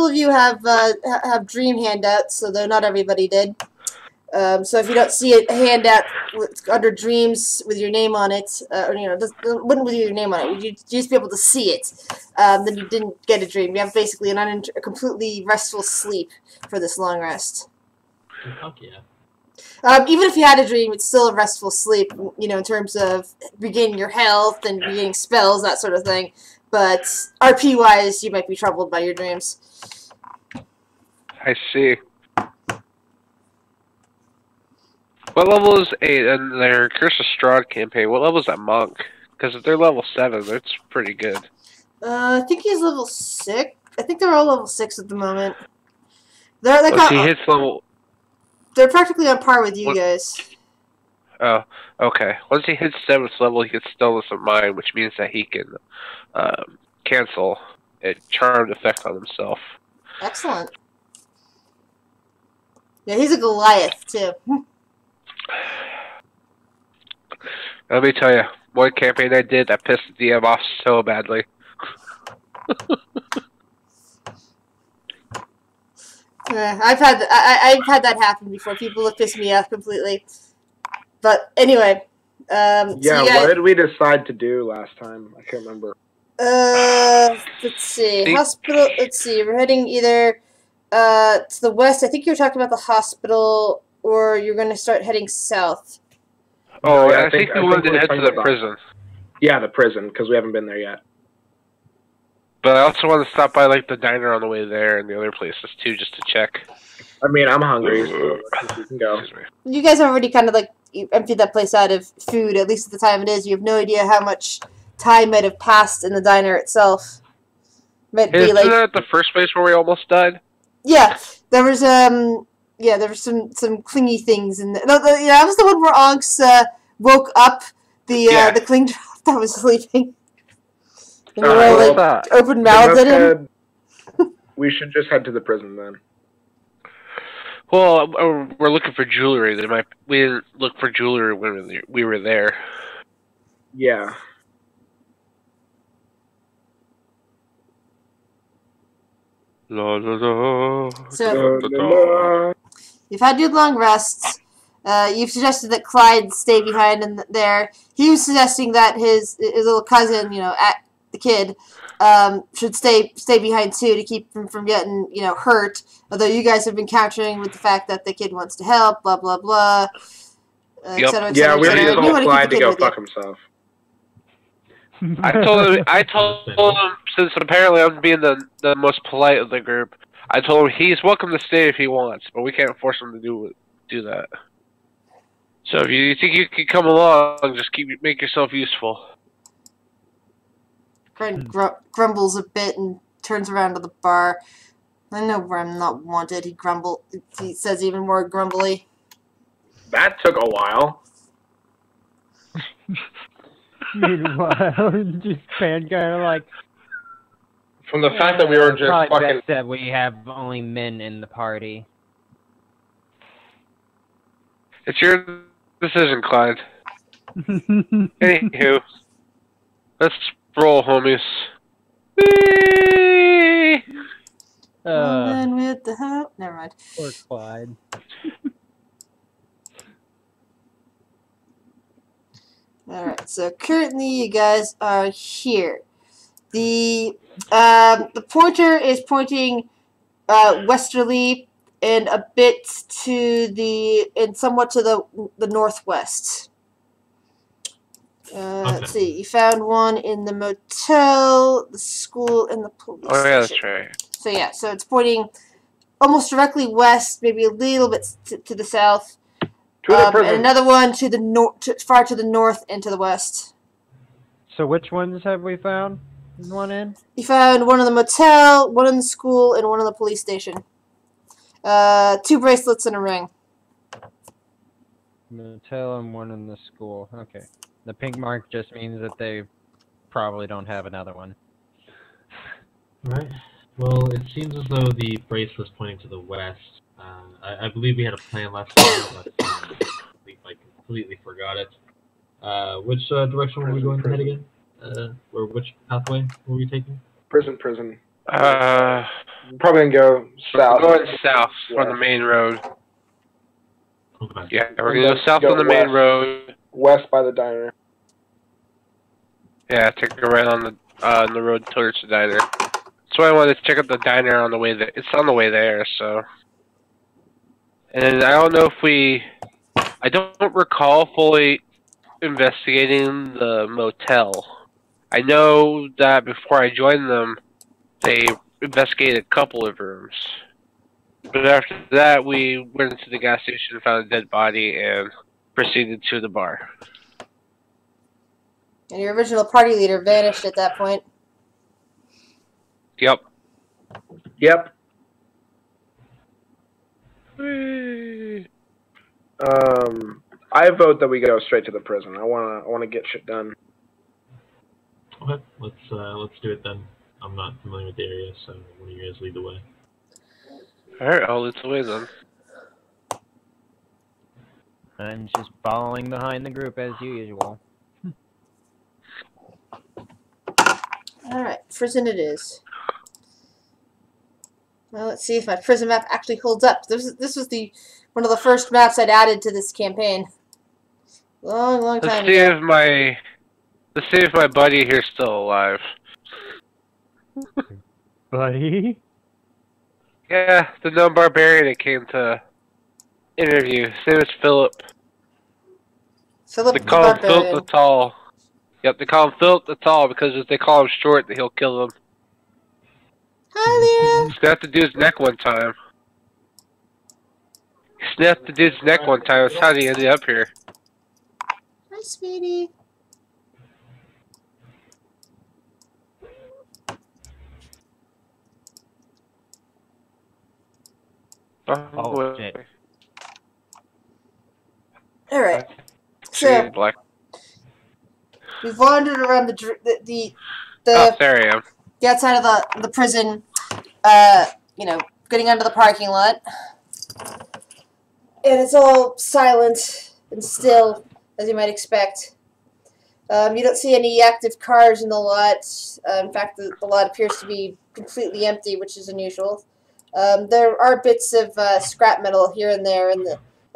couple of you have dream handouts, so though not everybody did. So if you don't see a handout under dreams with your name on it, or wouldn't with your name on it, you'd just be able to see it. Then you didn't get a dream. You have basically a completely restful sleep for this long rest. Fuck yeah. Even if you had a dream, it's still a restful sleep, in terms of regaining your health and regaining spells, that sort of thing. But RP-wise, you might be troubled by your dreams. I see. What level is 8 in their Curse of Strahd campaign? What level is that monk? Because if they're level 7, that's pretty good. I think he's level 6. I think they're all level 6 at the moment. He hits level... They're practically on par with you guys. Oh, okay. Once he hits 7th level, he gets Stillness of Mind, which means that he can cancel a charmed effect on himself. Excellent. Yeah, he's a Goliath, too. Let me tell you, one campaign I did that pissed the DM off so badly. I've had that happen before. People have pissed me off completely. But anyway, yeah. So What did we decide to do last time? I can't remember. Let's see. Hospital. Let's see. We're heading either to the west. I think you're talking about the hospital, or you're going to start heading south. Oh, yeah, I think we wanted to head to the prison. Yeah, the prison, because we haven't been there yet. But I also want to stop by like the diner on the way there and the other places too, just to check. I mean, I'm hungry, so we can go. You guys already kind of emptied that place out of food, at least at the time it is. You have no idea how much time might have passed in the diner itself. Isn't that the first place where we almost died? Yeah, there was there were some clingy things in there. No, that was the one where Onks woke up the cling drop that was sleeping. And we were open mouthed at him. We should just head to the prison then. Well, we're looking for jewelry. We didn't look for jewelry when we were there. Yeah. La, la, la. So, you've had your long rests. You've suggested that Clyde stay behind in there. He was suggesting that his little cousin, the kid, should stay behind too to keep him from getting hurt. Although you guys have been countering with the fact that the kid wants to help, blah blah blah, et cetera, et yeah, cetera, we et cetera. told Clyde to go fuck himself. I told him, since apparently I'm being the most polite of the group, I told him he's welcome to stay if he wants, but we can't force him to do that. So if you think you can come along, just make yourself useful. Clyde grumbles a bit and turns around to the bar. I know where I'm not wanted. He says even more grumbly. That took a while. Meanwhile, just Pan kind of like... From the fact that we were just fucking... best that we have only men in the party. It's your decision, Clyde. Anywho, let's roll, homies. Whee! And with the help... Never mind. Poor Clyde. Alright, so currently you guys are here. The pointer is pointing westerly and a bit somewhat to the northwest. Let's see, you found one in the motel, the school, and the police station. Oh yeah, that's right. So yeah, so it's pointing almost directly west, maybe a little bit to the south. And another one to the far to the north and to the west. So which ones have we found? One in? You found one in the motel, one in the school, and one in the police station. 2 bracelets and a ring. Motel and one in the school. Okay. The pink mark just means that they probably don't have another one. Right. Well, it seems as though the bracelet's pointing to the west. I believe we had a plan last time, but I completely forgot it. Which direction were we going to head again? Or which pathway were we taking? Prison. Probably gonna go south. We're going south on the main road. Okay. Yeah, we're gonna go south on the main road. West by the diner. Yeah, take a right on the road towards the diner. That's why I wanted to check out the diner on the way there. It's on the way there, so. And I don't know if I don't recall fully investigating the motel. I know that before I joined them, they investigated a couple of rooms. But after that, we went into the gas station, found a dead body, and proceeded to the bar. And your original party leader vanished at that point. Yep. Yep. I vote that we go straight to the prison. I wanna get shit done. Okay, let's do it then. I'm not familiar with the area, so one of you guys lead the way. Alright, I'll lead the way then. I'm just following behind the group as usual. Alright, prison it is. Well, let's see if my prison map actually holds up. This was one of the first maps I'd added to this campaign. Long time ago. Let's see if my buddy here's still alive. Buddy? Yeah, the known barbarian that came to interview. His name is Philip. Philip They the call him Philip Barbarian. the Tall. Yep, they call him Philip the Tall because if they call him short, he'll kill them. Hi, Lyra. Snapped the dude's neck one time. He snapped the dude's neck one time. That's how he ended up here. Hi, sweetie. Oh, shit. Alright. Shade So, black. we've wandered around the Oh, there I am. outside of the prison, you know, getting onto the parking lot. And it's all silent and still, as you might expect. You don't see any active cars in the lot. In fact, the lot appears to be completely empty, which is unusual. There are bits of scrap metal here and there, and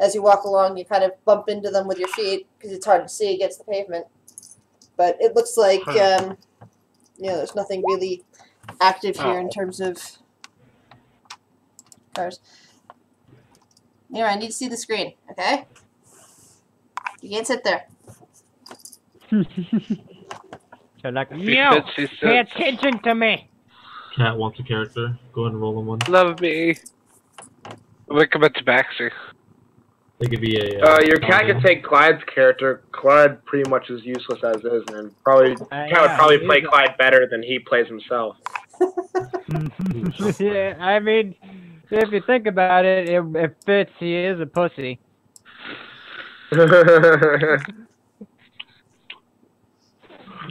as you walk along, you kind of bump into them with your feet because it's hard to see against the pavement. But it looks like, you know, there's nothing really active here in terms of cars. Here, I need to see the screen, okay? You can't sit there. So like, He no, sits, he sits. pay attention to me. Cat wants a character. Go ahead and roll him one. Love me. Look at Tabaxi. They could be a. Your cat can take Clyde's character. Clyde pretty much is useless as is, and probably cat would probably play Clyde better than he plays himself. Yeah, I mean, if you think about it, it fits. He is a pussy.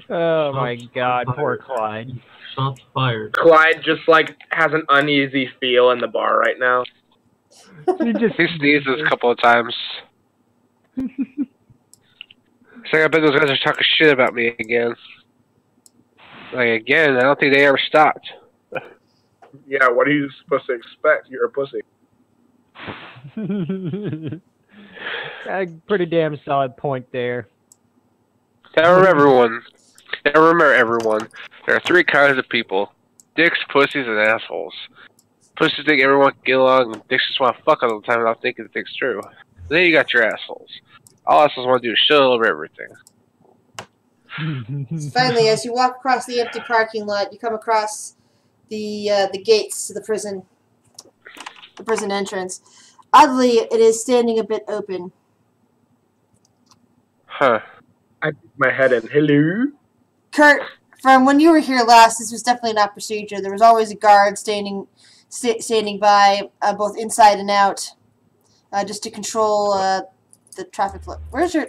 Oh my God, poor Clyde. Shots fired. Clyde just like has an uneasy feel in the bar right now. He sneezes a couple of times. It's like I bet those guys are talking shit about me again. Like again, I don't think they ever stopped. Yeah, what are you supposed to expect? You're a pussy. A pretty damn solid point there. Now remember everyone. There are three kinds of people: dicks, pussies, and assholes. Pussies think everyone can get along, and dicks just want to fuck all the time without thinking the thing's true. Then you got your assholes. All assholes want to do is shit all over everything. Finally, as you walk across the empty parking lot, you come across the gates to the prison entrance. Oddly, it is standing a bit open. Huh. I put my head in. Hello? Kurt, from when you were here last, this was definitely not procedure. There was always a guard standing by, both inside and out, just to control the traffic flow. Where's your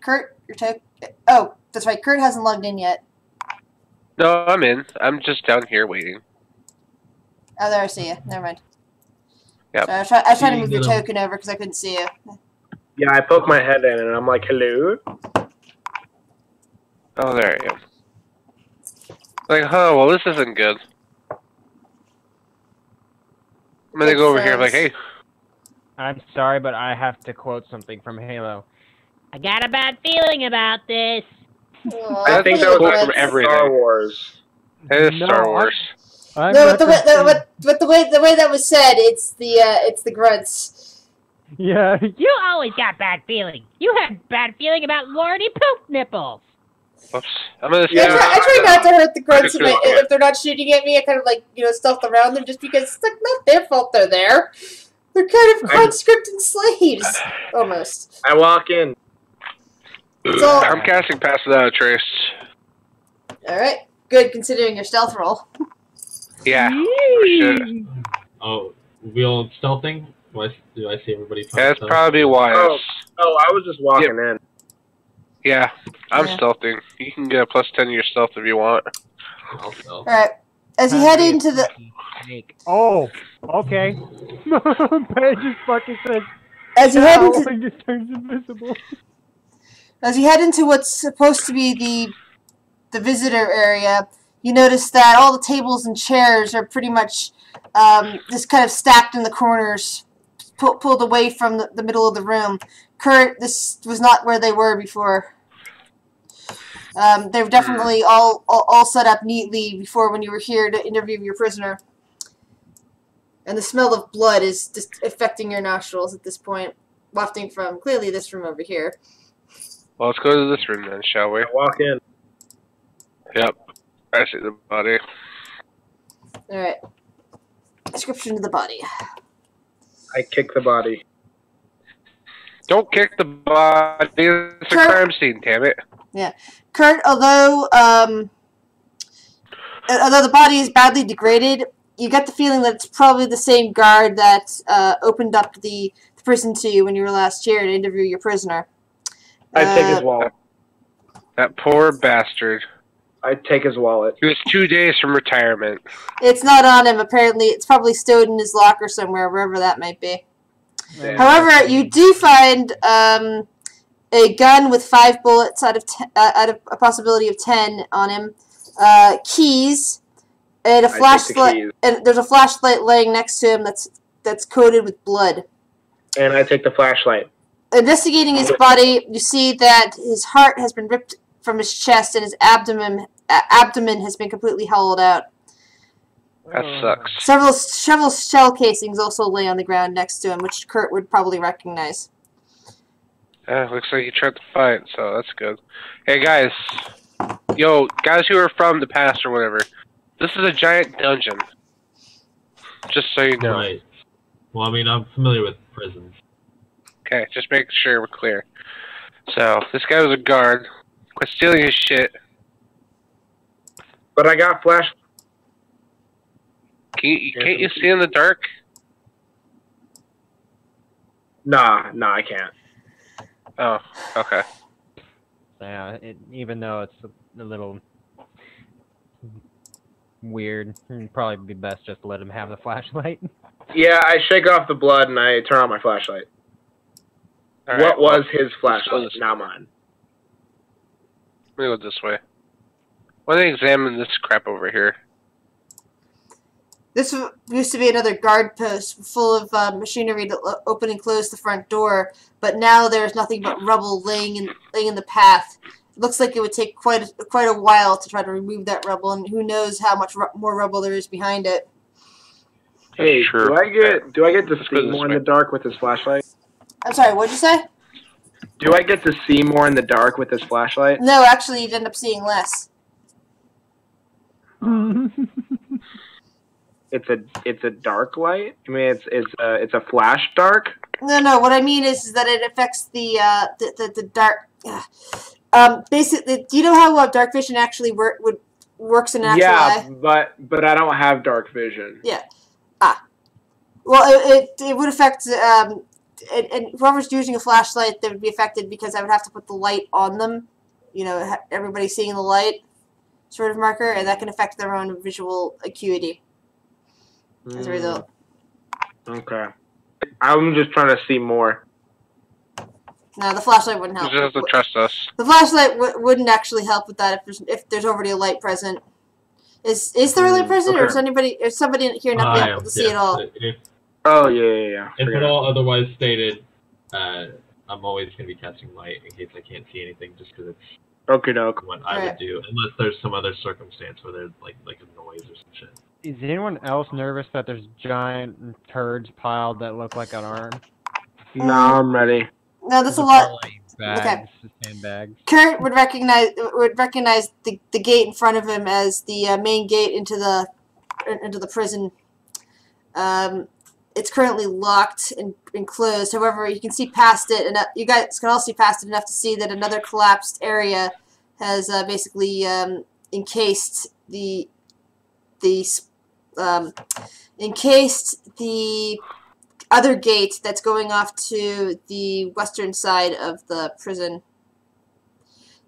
Kurt? Your token? Oh, that's right. Kurt hasn't logged in yet. No, I'm in. I'm just down here waiting. Oh, there I see you. Never mind. Yep. So I was trying to move your token over because I couldn't see you. Yeah, I poke my head in and I'm like, hello? Oh, there I am. Like, huh, well, this isn't good. I'm gonna go over here like, hey. I'm sorry, but I have to quote something from Halo. I got a bad feeling about this. I think that was from everything. Star Wars. It is Star Wars. No, the way that was said, it's the grunts. Yeah. You always got bad feeling. You had bad feeling about Lordy Poop Nipples. Oops. I'm gonna I try not to hurt the grunts if they're not shooting at me. I kind of like, stealth around them just because it's like not their fault they're there. They're kind of conscripted slaves, almost. I walk in. So, I'm casting Pass Without a Trace. Alright, good considering your stealth roll. Yeah. Shit. Oh, we all stealthing? Do I see everybody? That's probably wise. Oh, I was just walking in. Yeah, I'm stealthing. You can get a +10 to your stealth if you want. Alright, as you head into the... Oh, okay. Pat just fucking said... As you head into... It just turns invisible. As you head into what's supposed to be the visitor area, you notice that all the tables and chairs are pretty much just kind of stacked in the corners, pulled away from the middle of the room. Kurt, this was not where they were before. They were definitely all set up neatly before when you were here to interview your prisoner. And the smell of blood is just affecting your nostrils at this point, wafting from clearly this room over here. Well, let's go to this room then, shall we? I walk in. Yep. I see the body. Alright. Description of the body. I kick the body. Don't kick the body. It's a crime scene, damn it. Yeah. Kurt, although the body is badly degraded, you get the feeling that it's probably the same guard that opened up the prison to you when you were last here to interview your prisoner. I take his wallet. That poor bastard. I take his wallet. He was 2 days from retirement. It's not on him, apparently. It's probably stowed in his locker somewhere, wherever that might be. Yeah. However, you do find a gun with 5 bullets out of a possibility of 10 on him, keys, and a flashlight. And there's a flashlight laying next to him that's coated with blood. And I take the flashlight. Investigating his body, you see that his heart has been ripped from his chest and his abdomen has been completely hollowed out. That sucks. Several shell casings also lay on the ground next to him, which Kurt would probably recognize. Looks like he tried to fight, so that's good. Hey guys, yo, guys who are from the past or whatever, this is a giant dungeon. Just so you know. Right. Well, I mean, I'm familiar with prisons. Okay, just making sure we're clear. So, this guy was a guard. Quit stealing his shit. But I got flash. Can't you see in the dark? Nah, I can't. Oh, okay. Yeah, even though it's a little weird, it'd probably be best just to let him have the flashlight. Yeah, I shake off the blood and I turn on my flashlight. Right, what was his flashlight? Not mine. Let me go this way. Why don't I examine this crap over here? This used to be another guard post full of machinery to open and close the front door, but now there's nothing but rubble laying in the path. It looks like it would take quite a while to try to remove that rubble, and who knows how much more rubble there is behind it. Hey, sure. do I get to see more in the dark with this flashlight? I'm sorry, what'd you say? Do I get to see more in the dark with this flashlight? No, actually, you'd end up seeing less. It's a dark light. I mean, it's a flash dark. No. What I mean is that it affects the dark. Basically, do you know how dark vision actually works in an actual eye? but I don't have dark vision. Yeah. Well, it would affect. And whoever's using a flashlight, they would be affected because I would have to put the light on them. You know, everybody seeing the light, sort of marker, and that can affect their own visual acuity. As a result. Okay. I'm just trying to see more. No, the flashlight wouldn't help. You just have to trust us. The flashlight wouldn't actually help with that if there's already a light present. Is there a light present, or is somebody here not able to see at all? Oh, yeah. If Forgot. at all otherwise stated, I'm always going to be casting light in case I can't see anything, just because it's Okie doke. what I would do, unless there's some other circumstance where there's like a noise or some shit. Is anyone else nervous that there's giant turds piled that look like an arm? No, I'm ready. No, that's a lot. Bags, handbags. Kurt would recognize the gate in front of him as the main gate into the prison. It's currently locked and closed. However, you can see past it, and you guys can all see past it enough to see that another collapsed area has basically encased the other gate that's going off to the western side of the prison.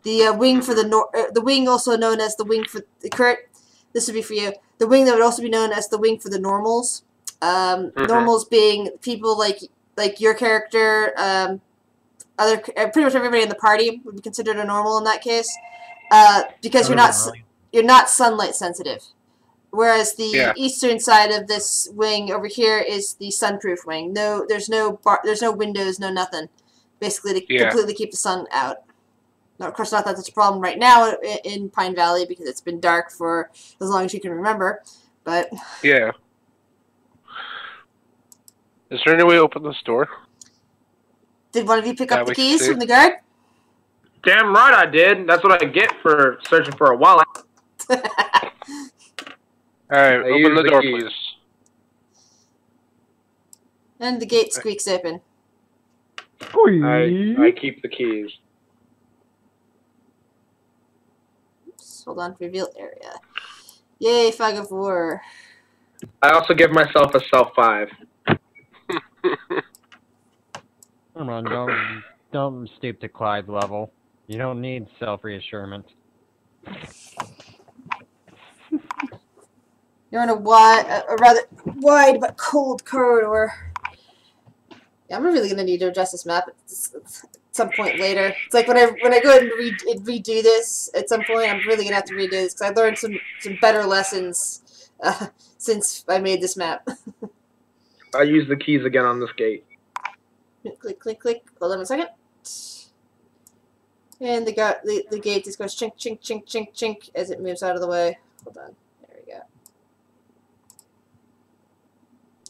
The wing for the wing, also known as the wing for Kurt. This would be for you. The wing that would also be known as the wing for the normals. Normals being people like your character, pretty much everybody in the party would be considered a normal in that case, because you're not sunlight sensitive. Whereas the eastern side of this wing over here is the sunproof wing. No, there's no windows, no nothing. Basically, to completely keep the sun out. Now, of course, not that that's a problem right now in Pine Valley because it's been dark for as long as you can remember. But yeah. Is there any way to open this door? Did one of you pick up the keys from the guard? Damn right I did. That's what I get for searching for a wallet. Alright, open the door, please. And the gate squeaks open. I keep the keys. Oops, hold on, reveal area. Yay, fog of war. I also give myself a self 5. Come on, don't stoop to Clyde's level. You don't need self-reassurance. You're in a rather wide but cold corridor. Yeah, I'm really gonna need to adjust this map at some point later. It's like when I go ahead and redo this at some point, I'm really gonna have to redo this because I learned some better lessons since I made this map. I use the keys again on this gate. Click, click, click. Hold on a second. And the gate just goes chink, chink, chink, chink, chink as it moves out of the way. Hold on. There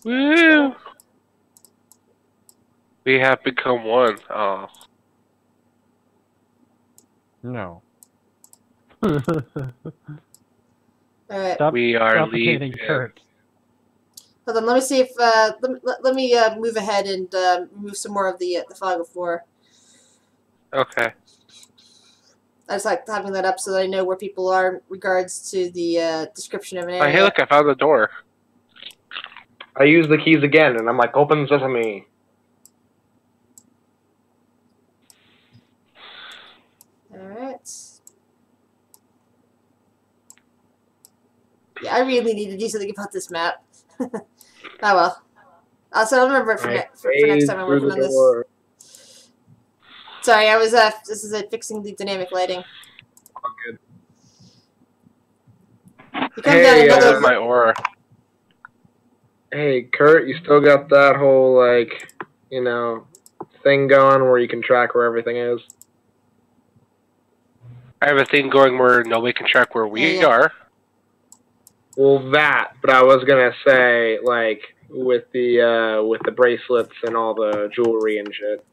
we go. Woo! We have become one. Oh. No. Alright. We are leaving. Kurt. Hold on, let me see if let me move ahead and remove some more of the fog of war. Okay. I just like having that up so that I know where people are in regards to the description of an area. Oh, hey, look, I found the door. I use the keys again, and I'm like, open sesame. Alright. Yeah, I really need to do something about this map. Oh well. So I'll remember it for next time I'm working on this. Sorry, I was this is fixing the dynamic lighting. All good. You come down another my aura. Hey, Kurt, you still got that whole, like, you know, thing going where you can track where everything is? I have a thing going where nobody can track where we are. Well, that, but I was gonna say, like, with the bracelets and all the jewelry and shit.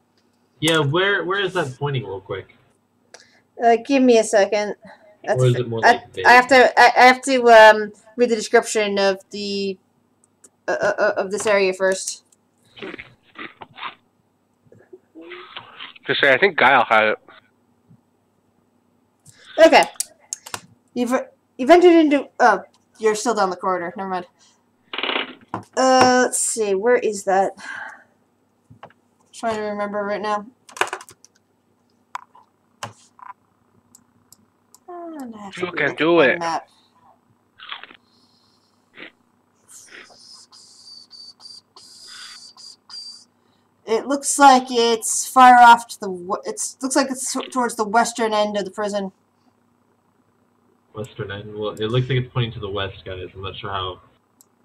Yeah, where is that pointing, real quick? Give me a second. Or is it more like I have to read the description of the of this area first. Just say, I think Guile had it. Okay. You've entered into. Oh, you're still down the corridor. Never mind. Let's see. Where is that? Trying to remember right now. You can do it. Map. It looks like it's far off to the. Looks like it's towards the western end of the prison. Western end. Well, it looks like it's pointing to the west, guys. I'm not sure how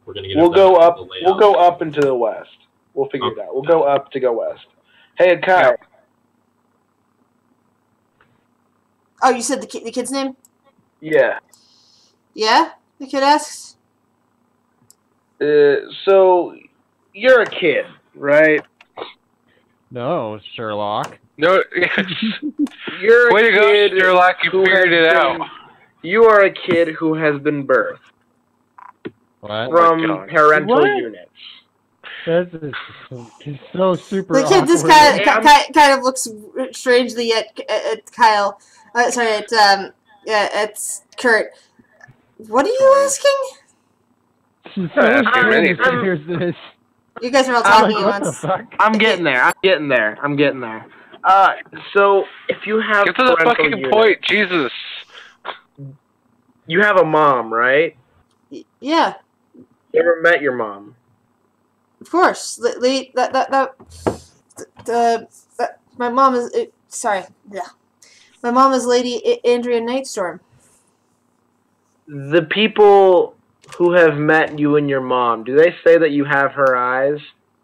we're gonna get. We'll go up. We'll go up into the west. We'll figure it out. We'll go up to go west. Hey, Kai. Oh, you said the kid's name? Yeah. Yeah? The kid asks? So, you're a kid, right? No, Sherlock. No, You're a way to kid go, Sherlock. You who figured has it out. You are a kid who has been birthed What? from God. parental What? units. This is so super The kid just awkward. kind of looks strangely at Kyle. Sorry, at Kurt. What are you asking? Here's this. You guys are all I'm talking like, at what the once. fuck? I'm getting there. I'm getting there. So if you have Get to the parental fucking units, point, Jesus. you have a mom, right? Yeah, You ever met your mom? of course. My mom is sorry. Yeah, my mom is Lady Andrea Nightstorm. The people who have met you and your mom, do they say that you have her eyes?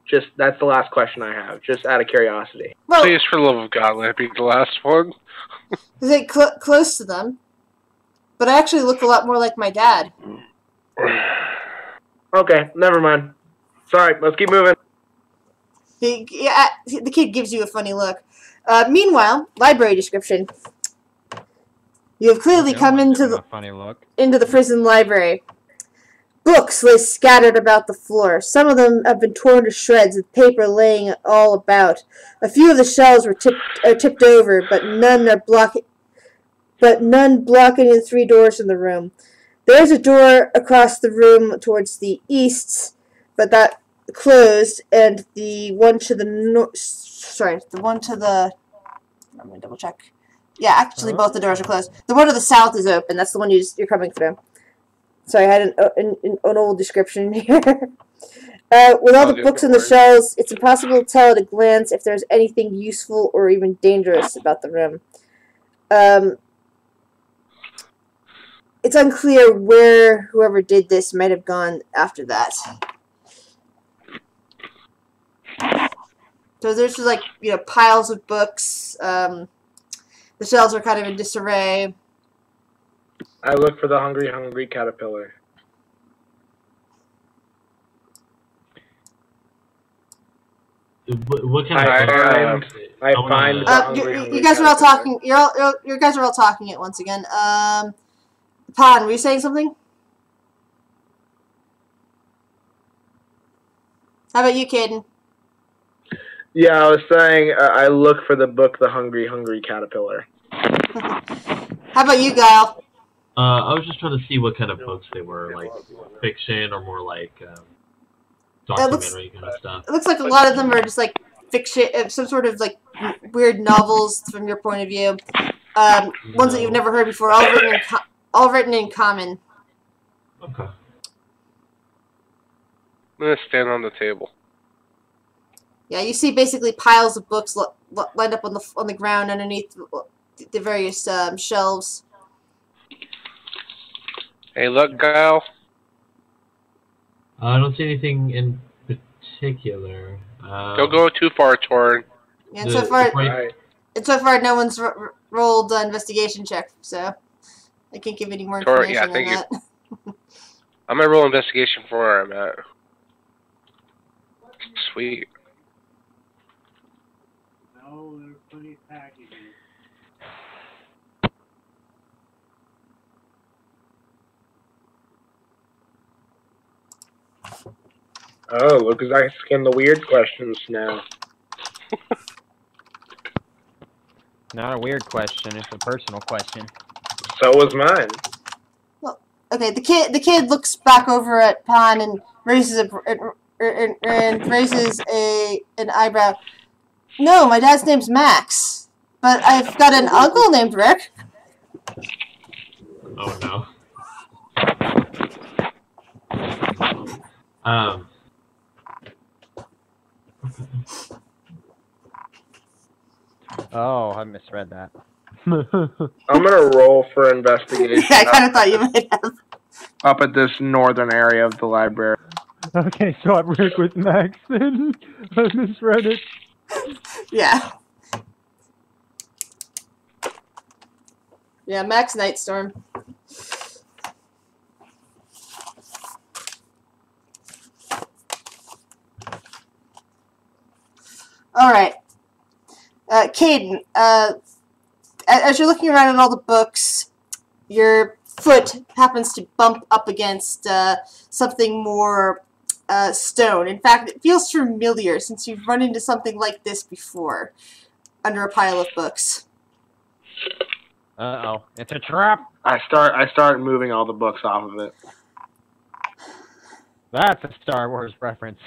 Just that's the last question I have, just out of curiosity. Well, Please, for the love of God, let it be the last one. is it close to them? But I actually look a lot more like my dad. Okay, never mind. Sorry, let's keep moving. The kid gives you a funny look. Meanwhile, library description. You have clearly come into the funny look. into the prison library. Books lay scattered about the floor. Some of them have been torn to shreds, with paper laying all about. A few of the shelves were tipped over, but none blocking the three doors in the room. There is a door across the room towards the east, but that closed, and the one to the north. Sorry, the one to the. I'm gonna double check. Yeah, actually, both the doors are closed. The one to the south is open. That's the one you're coming through. Sorry, I had an old description here. With all the books on the shelves, it's impossible to tell at a glance if there's anything useful or even dangerous about the room. It's unclear where whoever did this might have gone after that. So there's just like, piles of books. The shelves are kind of in disarray. I look for the hungry caterpillar. What kind of? I find the hungry You guys are all caterpillar. talking. You guys are all talking at once again. Pan, were you saying something? How about you, Caden? Yeah, I was saying I look for the book, The Hungry Caterpillar. How about you, Guile? I was just trying to see what kind of books they were, like fiction or more like documentary kind of stuff. It looks like a lot of them are just like fiction, some sort of like weird novels from your point of view. Ones that you've never heard before, all written in common. Okay. I'm gonna stand on the table. Yeah, you see basically piles of books lined up on the ground underneath the various shelves. Hey, look, Kyle. I don't see anything in particular. Don't go too far, Torin. Yeah, and so far, no one's rolled an investigation check, so I can't give any more information on that. I'm gonna roll investigation for where I'm at. Sweet. No, there's plenty of packages. Oh, look who's asking the weird questions now. Not a weird question, it's a personal question. So was mine. Well, okay, the kid looks back over at Pan and raises an eyebrow. No, my dad's name's Max, but I've got an uncle named Rick. Oh no. Oh, I misread that. I'm gonna roll for investigation. Yeah, I kind of thought you might have. Up at this northern area of the library. Okay, so I work with Max then on this Reddit. Yeah. Yeah, Max Nightstorm. Alright. Caden, as you're looking around at all the books, your foot happens to bump up against something more stone. In fact, it feels familiar since you've run into something like this before under a pile of books. Uh-oh, it's a trap. I start moving all the books off of it. That's a Star Wars reference.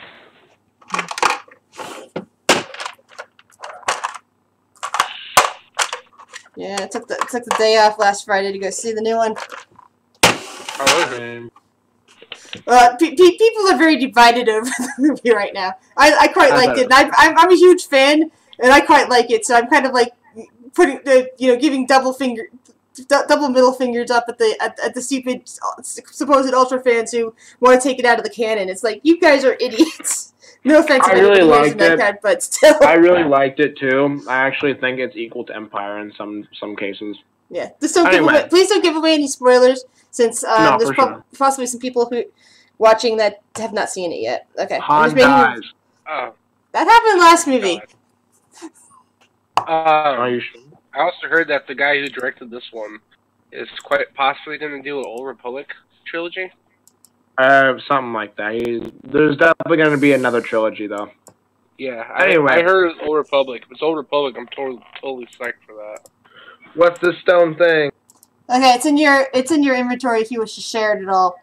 Yeah, it took the day off last Friday to go see the new one. People are very divided over the movie right now. I quite like it. I'm a huge fan, and I quite like it. So I'm kind of like putting giving double middle fingers up at the stupid supposed ultra fans who want to take it out of the canon. It's like, you guys are idiots. No offense to really liked it, but still. I really liked it too. I actually think it's equal to Empire in some cases. Yeah, please don't give away any spoilers, since there's possibly some people who watching that have not seen it yet. Okay. Han dies. Oh. That happened last movie. Are you sure? I also heard that the guy who directed this one is quite possibly going to do an Old Republic trilogy. Something like that. There's definitely going to be another trilogy, though. Yeah, Anyway. I heard it's Old Republic. If it's Old Republic, I'm totally psyched for that. What's this stone thing? Okay, it's in your inventory if you wish to share it at all.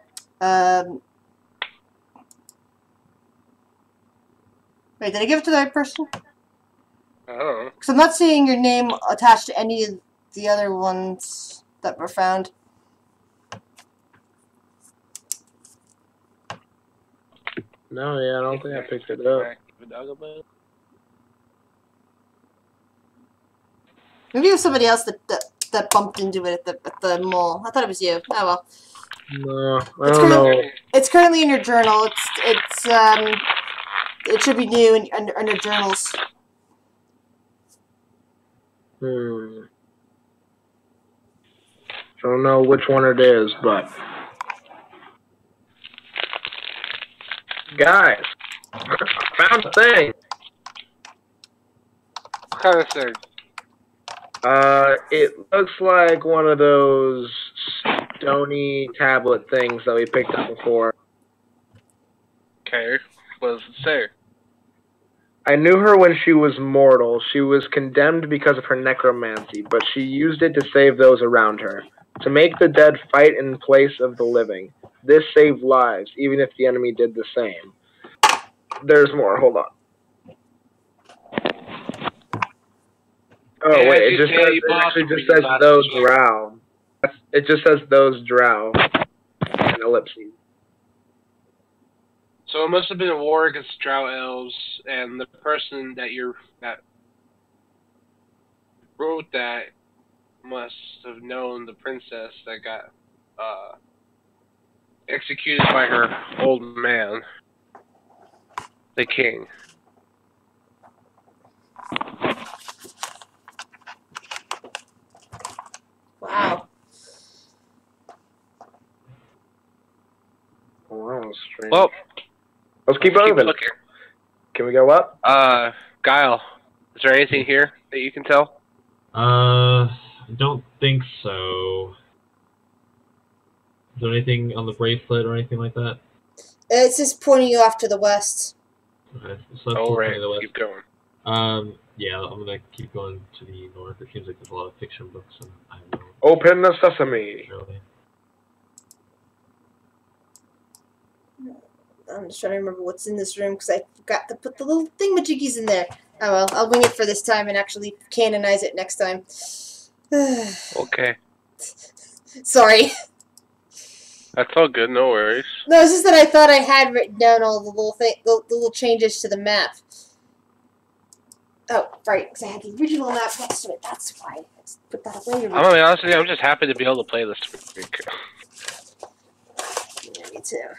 Wait, did I give it to the right person? I don't know. Because I'm not seeing your name attached to any of the other ones that were found. No, yeah, I don't think I picked it up. Maybe it was somebody else that bumped into it at the mall. I thought it was you. Oh well. No, I don't know. It's currently in your journal. It should be new under journals. Don't know which one it is, but guys, I found a thing. What kind of thing? It looks like one of those stony tablet things that we picked up before. Okay, what does it say? I knew her when she was mortal. She was condemned because of her necromancy, but she used it to save those around her. To make the dead fight in place of the living. This saved lives, even if the enemy did the same. There's more, hold on. Oh, wait, it actually just says those drow. It just says those drow. An ellipses. So it must have been a war against drow elves, and the person that wrote that must have known the princess that got executed by her old man, the king. Wow. Wow, strange. Well, let's keep moving. Can we go up? Guile, is there anything here that you can tell? I don't think so. Is there anything on the bracelet or anything like that? It's just pointing you off to the west. Okay, so that's right, the west. keep going. Yeah, I'm gonna keep going to the north. It seems like there's a lot of fiction books, and I don't know. Open the sesame. Really. I'm just trying to remember what's in this room because I forgot to put the little thingamajiggies in there. Oh well, I'll wing it for this time and actually canonize it next time. Okay. Sorry. That's all good, no worries. No, it's just that I thought I had written down all the little changes to the map. Oh, right, because I had the original map next to it. That's why. Let's put that away. I'm gonna be honest with you, I'm just happy to be able to play this week. Yeah, me too.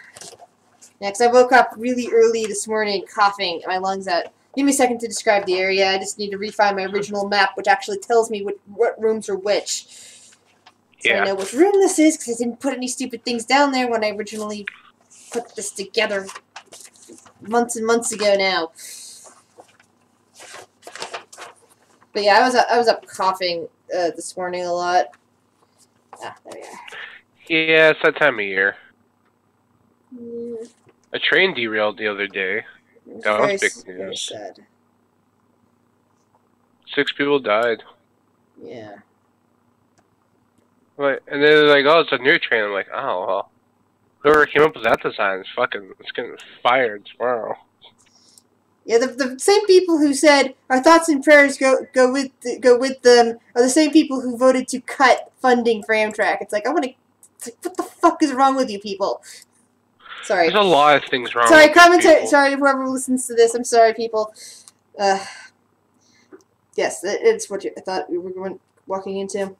Yeah, 'cause I woke up really early this morning coughing my lungs out. Give me a second to describe the area. I just need to refine my original map, which actually tells me what rooms are which. So I know which room this is, because I didn't put any stupid things down there when I originally put this together months and months ago now. But yeah, I was up coughing this morning a lot. Ah, there we are. Yeah, it's that time of year. Yeah. A train derailed the other day. That was big news. Very sad. 6 people died. Yeah. Like, and they're like, "Oh, it's a new train." I'm like, "Oh, well, whoever came up with that design is fucking, it's getting fired tomorrow." Yeah, the same people who said our thoughts and prayers go with them are the same people who voted to cut funding for Amtrak. It's like what the fuck is wrong with you people? Sorry. There's a lot of things wrong. Sorry, with commentary. people. Sorry, whoever listens to this. I'm sorry, people. Yes, it's what I thought we were walking into.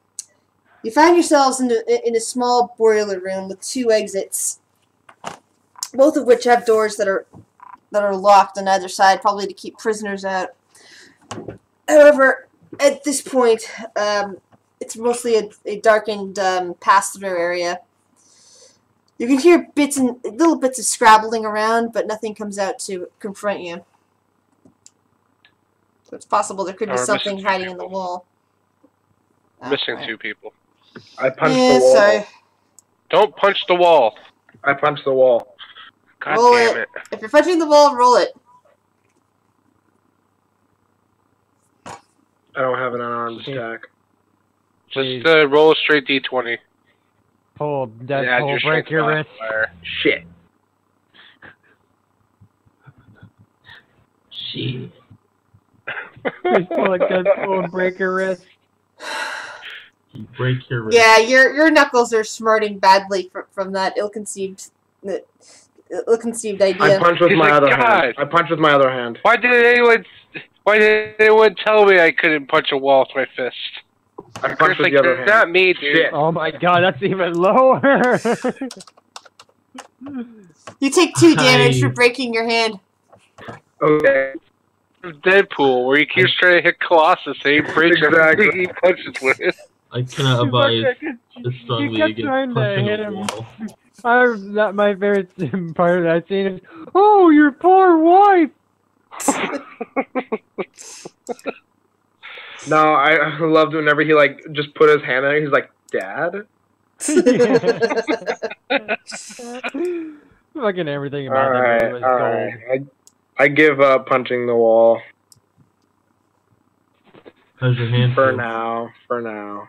You find yourselves in a small boiler room with 2 exits, both of which have doors that are locked on either side, probably to keep prisoners out. However, at this point, it's mostly a darkened pass-through area. You can hear little bits of scrabbling around, but nothing comes out to confront you. So it's possible there could be something hiding in the wall. Missing 2 people. I punched the wall. Sorry. Don't punch the wall. I punched the wall. God Roll damn it. If you're punching the wall, roll it. I don't have an unarmed attack. Just roll a straight D20. Pull, Yeah, pull, break your wrist. Shit. Shit. Pull a Deadpool, break your wrist. You break your wrist. Yeah, your knuckles are smarting badly from that ill-conceived idea. I punch with He's my like, other "God." hand. I punch with my other hand. Why did anyone tell me I couldn't punch a wall with my fist? I punch with like, the other hand. not me, dude. Shit. Oh my god, that's even lower! You take 2 damage for breaking your hand. Okay. Deadpool, where he keeps trying to hit Colossus and he breaks everything he punches with it. I cannot advise this strongly kept against trying to punching hit a him. wall. My favorite part of that scene is, oh, your poor wife! No, I loved whenever he just put his hand in it. He's like, "Dad." Fucking everything about that movie was gold. Alright. I give up punching the wall. How's your hand For feel? now. For now.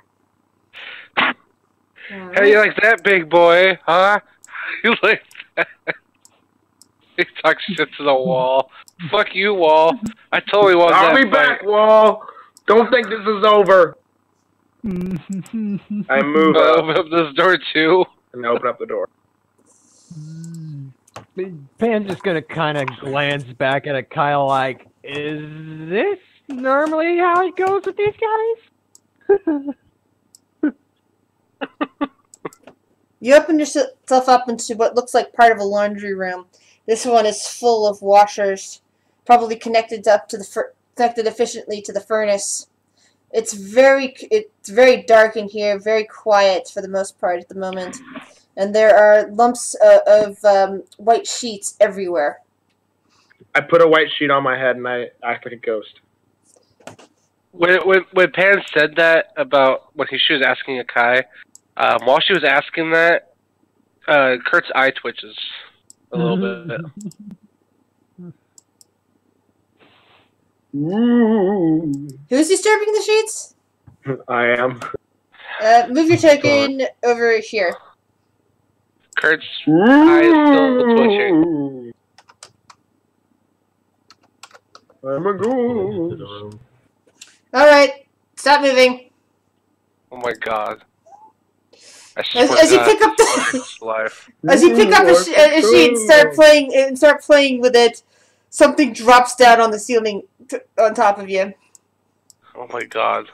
How you like that, big boy? Huh? You like that? He talks shit to the wall. Fuck you, wall. I totally want that I'll be fight. back, wall. Don't think this is over. I move up Open up this door too. and open up the door. Pan's just gonna kind of glance back at Kyle like, is this normally how it goes with these guys? You open yourself up into what looks like part of a laundry room. This one is full of washers, probably connected connected efficiently to the furnace. It's very dark in here, very quiet for the most part at the moment, and there are lumps of white sheets everywhere. I put a white sheet on my head and I act like a ghost. When Pan said that about when she was asking Akai, while she was asking that, Kurt's eye twitches a little bit. Who's disturbing the sheets? I am. Move your token over here. Kurt's eye is still twitching. I'm a ghost. Alright, stop moving. Oh my god. As you pick up as you pick up a sheet and start playing with it, something drops down on the ceiling on top of you. Oh my god.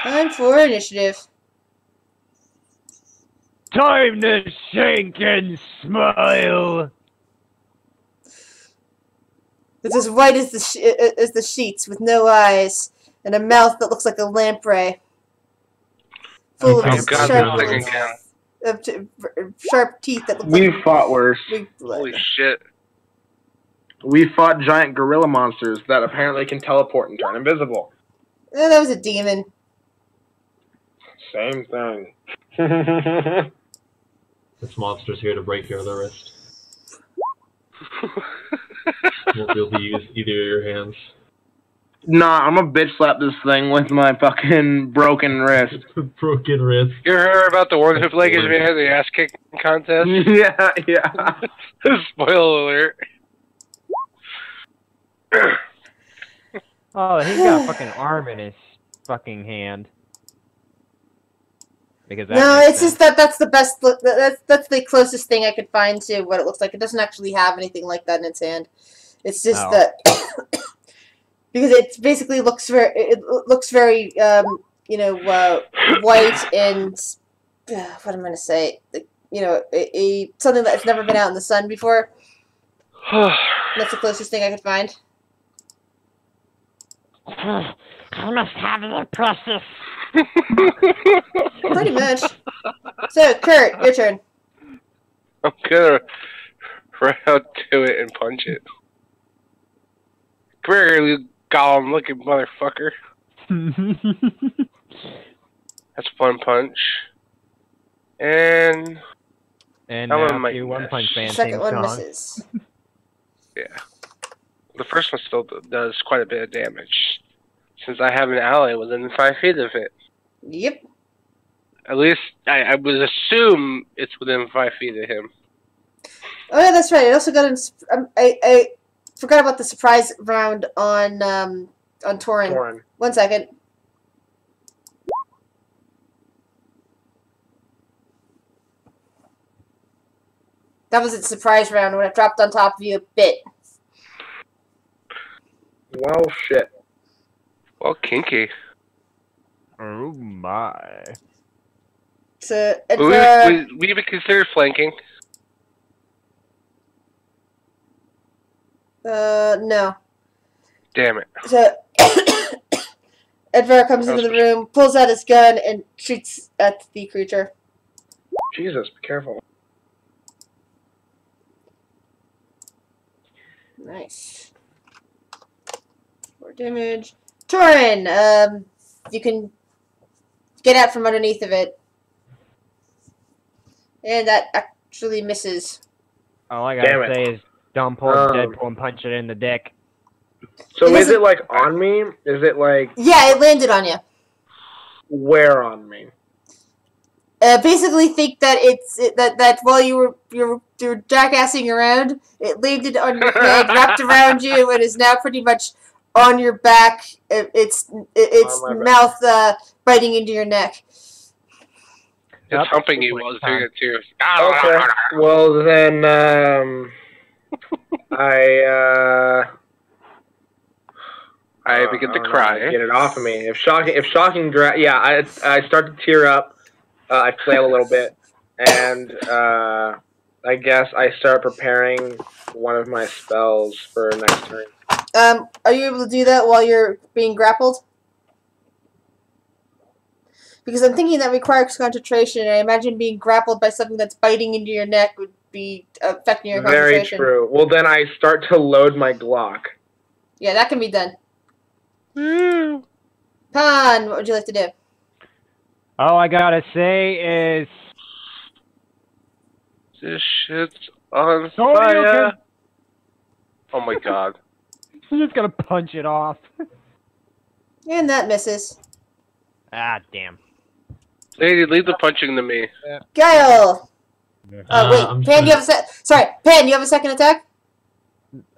Time for initiative. time to sink and smile. It's as white as the sheets, with no eyes, and a mouth that looks like a lamprey, full Okay, of God, sharp, this thing again. sharp teeth that look We like fought worse. big blood. Holy shit. We fought giant gorilla monsters that apparently can teleport and turn invisible. That was a demon. Same thing. This monster's here to break your other wrist. Won't be able to use either of your hands. Nah, I'm gonna bitch slap this thing with my fucking broken wrist. Broken wrist. You heard about the one who like his man had the ass kicking contest? Yeah, yeah. Spoiler alert. Oh, he's got a fucking arm in his fucking hand. Because that No, makes it's just sense. that's the best. That's the closest thing I could find to what it looks like. It doesn't actually have anything like that in its hand. It's just Oh. that because it basically looks very. It looks very, white and what am I gonna say? Something that's never been out in the sun before. That's the closest thing I could find. I must have the process. Pretty much. So, Kurt, your turn. I'm gonna run out to it and punch it. Come here, you golem looking motherfucker. That's one punch. And And That one now might do One miss. Punch Man Second theme one song. misses. yeah. The first one still does quite a bit of damage. Since I have an ally within 5 feet of it. Yep. At least I would assume it's within 5 feet of him. Oh yeah, that's right. I also got I forgot about the surprise round on Torin. Torn. 1 second. That was its surprise round when it dropped on top of you a bit. Well, shit. Well, kinky. Oh my. So, We would consider flanking. no. Damn it. So, Edvard comes into the room, pulls out his gun, and shoots at the creature. Jesus, be careful. Nice. 4 damage. Torin, you can get out from underneath of it. And that actually misses. All I Damn gotta it. say is don't pull Deadpool and punch it in the dick. So It is isn't- it like on me? Is it like Yeah, it landed on you. where on me? Basically, think that that while you were jackassing around, it landed on your head, wrapped around you, and is now pretty much on your back. Its On my mouth biting into your neck. Just humping you while doing it too. Okay. Well then, I begin to cry. Get it off of me. If shocking, I start to tear up. I flail a little bit, and I guess I start preparing one of my spells for next turn. Are you able to do that while you're being grappled? Because I'm thinking that requires concentration, and I imagine being grappled by something that's biting into your neck would be affecting your Very concentration. true. Well, then I start to load my Glock. Yeah, that can be done. Pan, what would you like to do? All I gotta say is This shit's on Tony, fire. okay. Oh my god. I'm just gonna punch it off. And that misses. Ah, damn. Lady, leave the punching to me. Guile! Oh, wait, I'm Pan, you have a Pan, you have a second attack?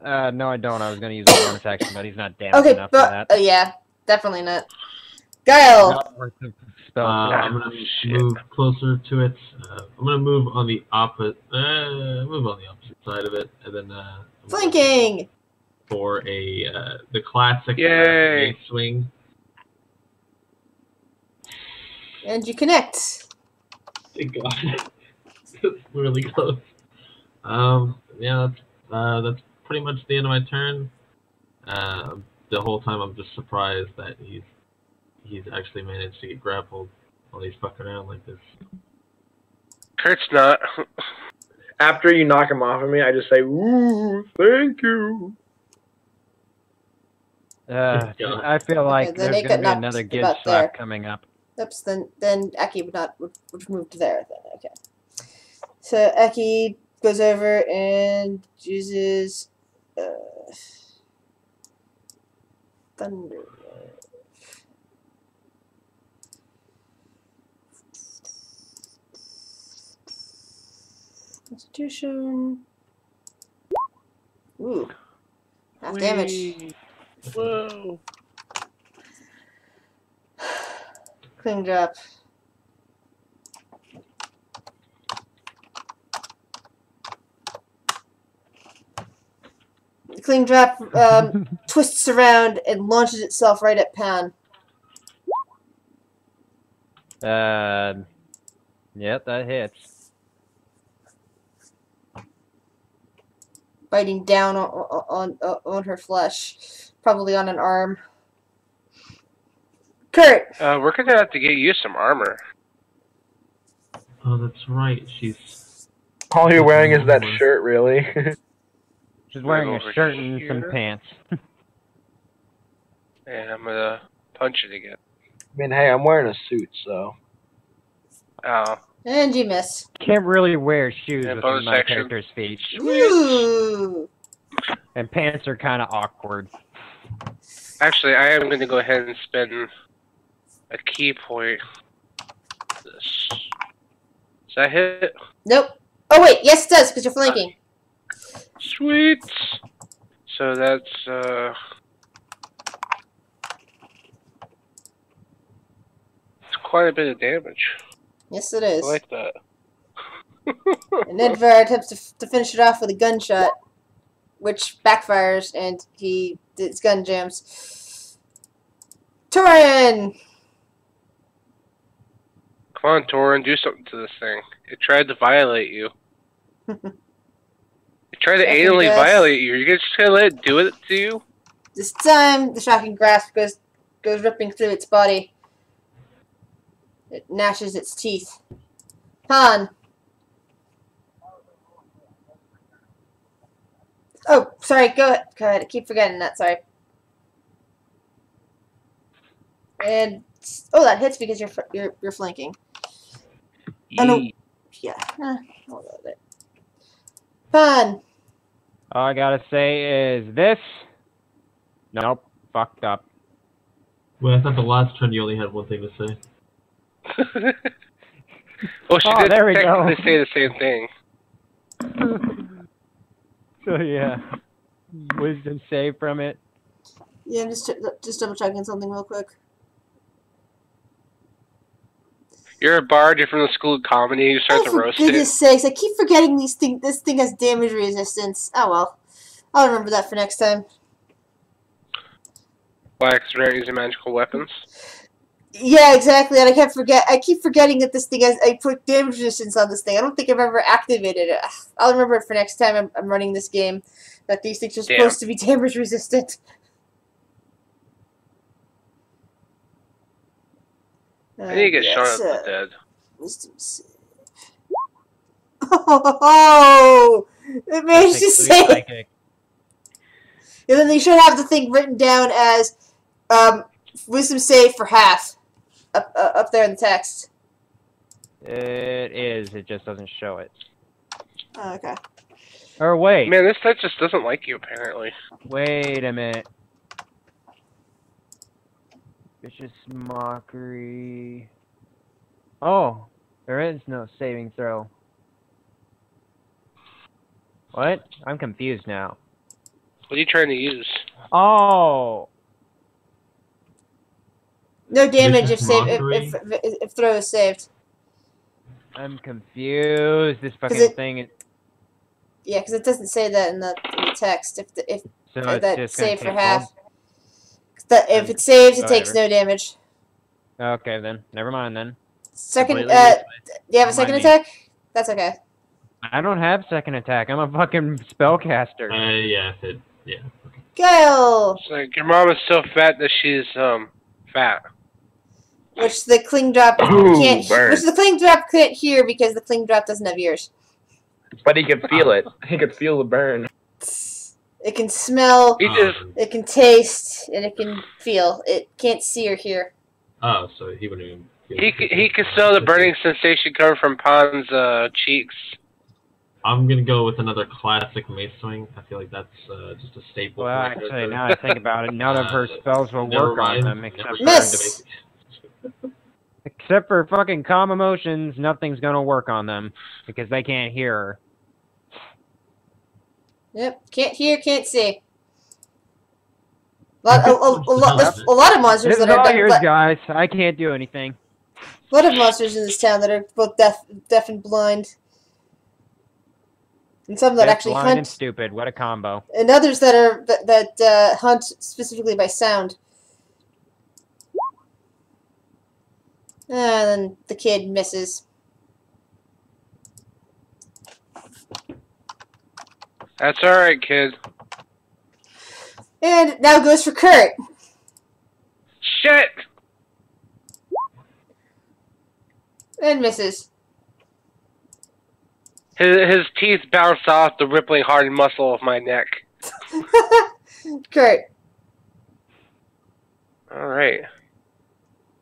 No, I don't. I was gonna use a bonus action, but he's not damaged Okay, enough for but, that. yeah, definitely not. Guile! Not worth the spell. I'm gonna move closer to it. I'm gonna move on the opposite side of it, and then I'm Flanking! for the classic Yay. mace swing. And you connect. Thank God. It's really close. Yeah, that's pretty much the end of my turn. The whole time I'm just surprised that he's actually managed to get grappled while he's fucking around like this. Kurt's not. After you knock him off of me, I just say, "Ooh, thank you." I feel like then there's it going to got be another knocked Gid about slap there. coming up. Oops, then Eki would move to there then, okay. So Eki goes over and uses Thunder. Constitution. Ooh. Half damage. Whoa. Clean drop. The clean drop twists around and launches itself right at Pan. Yep, that hits. Biting down on her flesh, probably on an arm. Kurt. We're gonna have to get you some armor. Oh, that's right. She's. All you're wearing is that shirt, really. She's wearing a over shirt and some here. pants. And I'm gonna punch it again. I mean, hey, I'm wearing a suit, so. Oh. And you miss. Can't really wear shoes And with bonus my action. character's feet. Ooh. And pants are kind of awkward. Actually, I am gonna go ahead and spend a key point. This. Does that hit? Nope. Oh wait, yes it does, because you're flanking. Sweet. So that's it's quite a bit of damage. Yes it is. I like that. And Edvar attempts to finish it off with a gunshot, which backfires, and his gun jams. Torin! Come on, Torin, do something to this thing. It tried to violate you. It tried to Second anally guess. violate you. You're just gonna let it do it to you? This time, the shocking grasp goes ripping through its body. It gnashes its teeth. Han! Oh, sorry, go ahead. Go ahead. I keep forgetting that, sorry. And, oh, that hits because you're flanking. Oh, no. Yeah. I'll go with it. Fun. All I gotta say is this. Nope, fucked up. Well, I thought the last turn you only had one thing to say. Well, she Oh, did there we go. technically say the same thing. So yeah, wisdom save from it. Yeah, I'm just double checking something real quick. You're a bard, you're from the school of comedy, you start to For roast it. goodness sakes, I keep forgetting this thing has damage resistance. Oh well. I'll remember that for next time. Why? Because we're not using magical weapons? Yeah, exactly, and I keep forgetting that this thing has, I put damage resistance on this thing. I don't think I've ever activated it. I'll remember it for next time I'm running this game, that these things are supposed to be damage resistant. I need to get yes, shot at the dead. Wisdom save. Oh! It managed to save! Psychic. And then they should have the thing written down as wisdom save for half up there in the text. It is. It just doesn't show it. Oh, okay. Or wait. Man, this site just doesn't like you, apparently. Wait a minute. Vicious mockery. Oh, there is no saving throw. What? I'm confused now. What are you trying to use? Oh. No damage Vicious if throw is saved. I'm confused. This fucking it- thing is. Yeah, because it doesn't say that in the text. If So that it's just gonna save for take half. If it saves, it takes Whatever. no damage. Okay then. Never mind then. Second, Completely do useless. you have a second Remind me. attack? That's okay. I don't have second attack. I'm a fucking spellcaster. Yeah, yeah. Go! It's like your mom is so fat that she's fat. Which the cling drop Ooh, can't. burn. Which the cling drop can't hear because the cling drop doesn't have ears. But he can feel it. He can feel the burn. It can smell, He just it can taste, and it can feel. It can't see or hear. Oh, so he wouldn't even. he could smell the burning sensation coming from Pon's cheeks. I'm gonna go with another classic mace swing. I feel like that's just a staple. Well, for actually, her. now I think about it, none of her spells will Never work on mind. them Never except Miss. except for fucking calm emotions. Nothing's gonna work on them because they can't hear her. Yep, can't hear, can't see. A lot of monsters This is that are all deaf, yours, guys. I can't do anything. a lot of monsters in this town that are both deaf and blind, and some that Deaf, actually blind, and hunt, stupid. What a combo. and others that are that hunt specifically by sound. And then the kid misses. That's alright, kid. And now goes for Kurt. Shit! And misses. His teeth bounce off the rippling hard muscle of my neck. Kurt. Alright.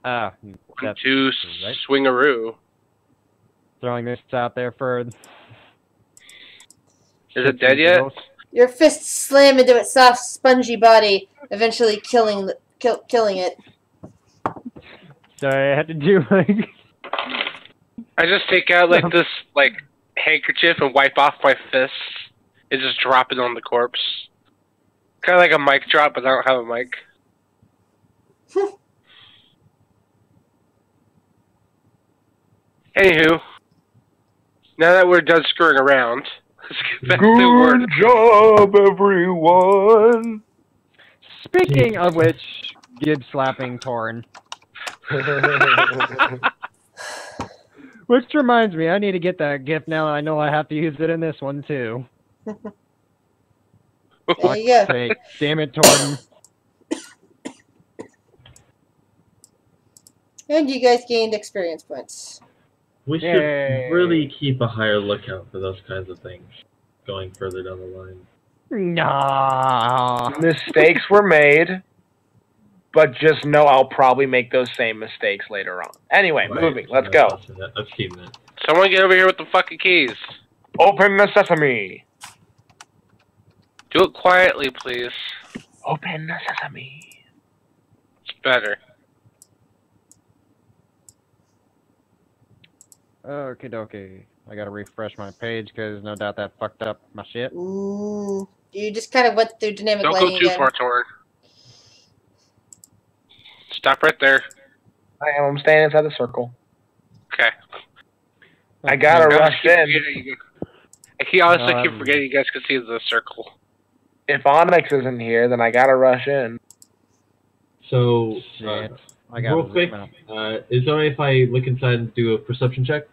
Ah, 1, that's 2, right. swingaroo. throwing this out there for. Is it dead yet? Your fists slam into its soft, spongy body, eventually killing it. Sorry, I had to do like. I just take out like this handkerchief and wipe off my fists and just drop it on the corpse. Kind of like a mic drop, but I don't have a mic. Anywho, now that we're done screwing around, let's get back to work. Good job, everyone. Speaking of which, Gib slapping Torn. Which reminds me, I need to get that gift now. I know I have to use it in this one too. There you go. Sake. Damn it, Torn. And you guys gained experience points. We should Yay. really keep a higher lookout for those kinds of things going further down the line. Nah. Mistakes were made, but just know I'll probably make those same mistakes later on. Anyway, Right. moving. Let's go. I've seen that. Someone get over here with the fucking keys. Open the sesame. Do it quietly, please. Open the sesame. It's better. Okie dokie. I gotta refresh my page because no doubt that fucked up my shit. Ooh. You just kind of went through dynamic Don't lighting go too again. far, Torn. Stop right there. I'm staying inside the circle. Okay. I gotta I rush in. honestly keep forgetting you guys can see the circle. If Onyx isn't here, then I gotta rush in. So, Shit. I got real quick, is it alright if I look inside and do a perception check?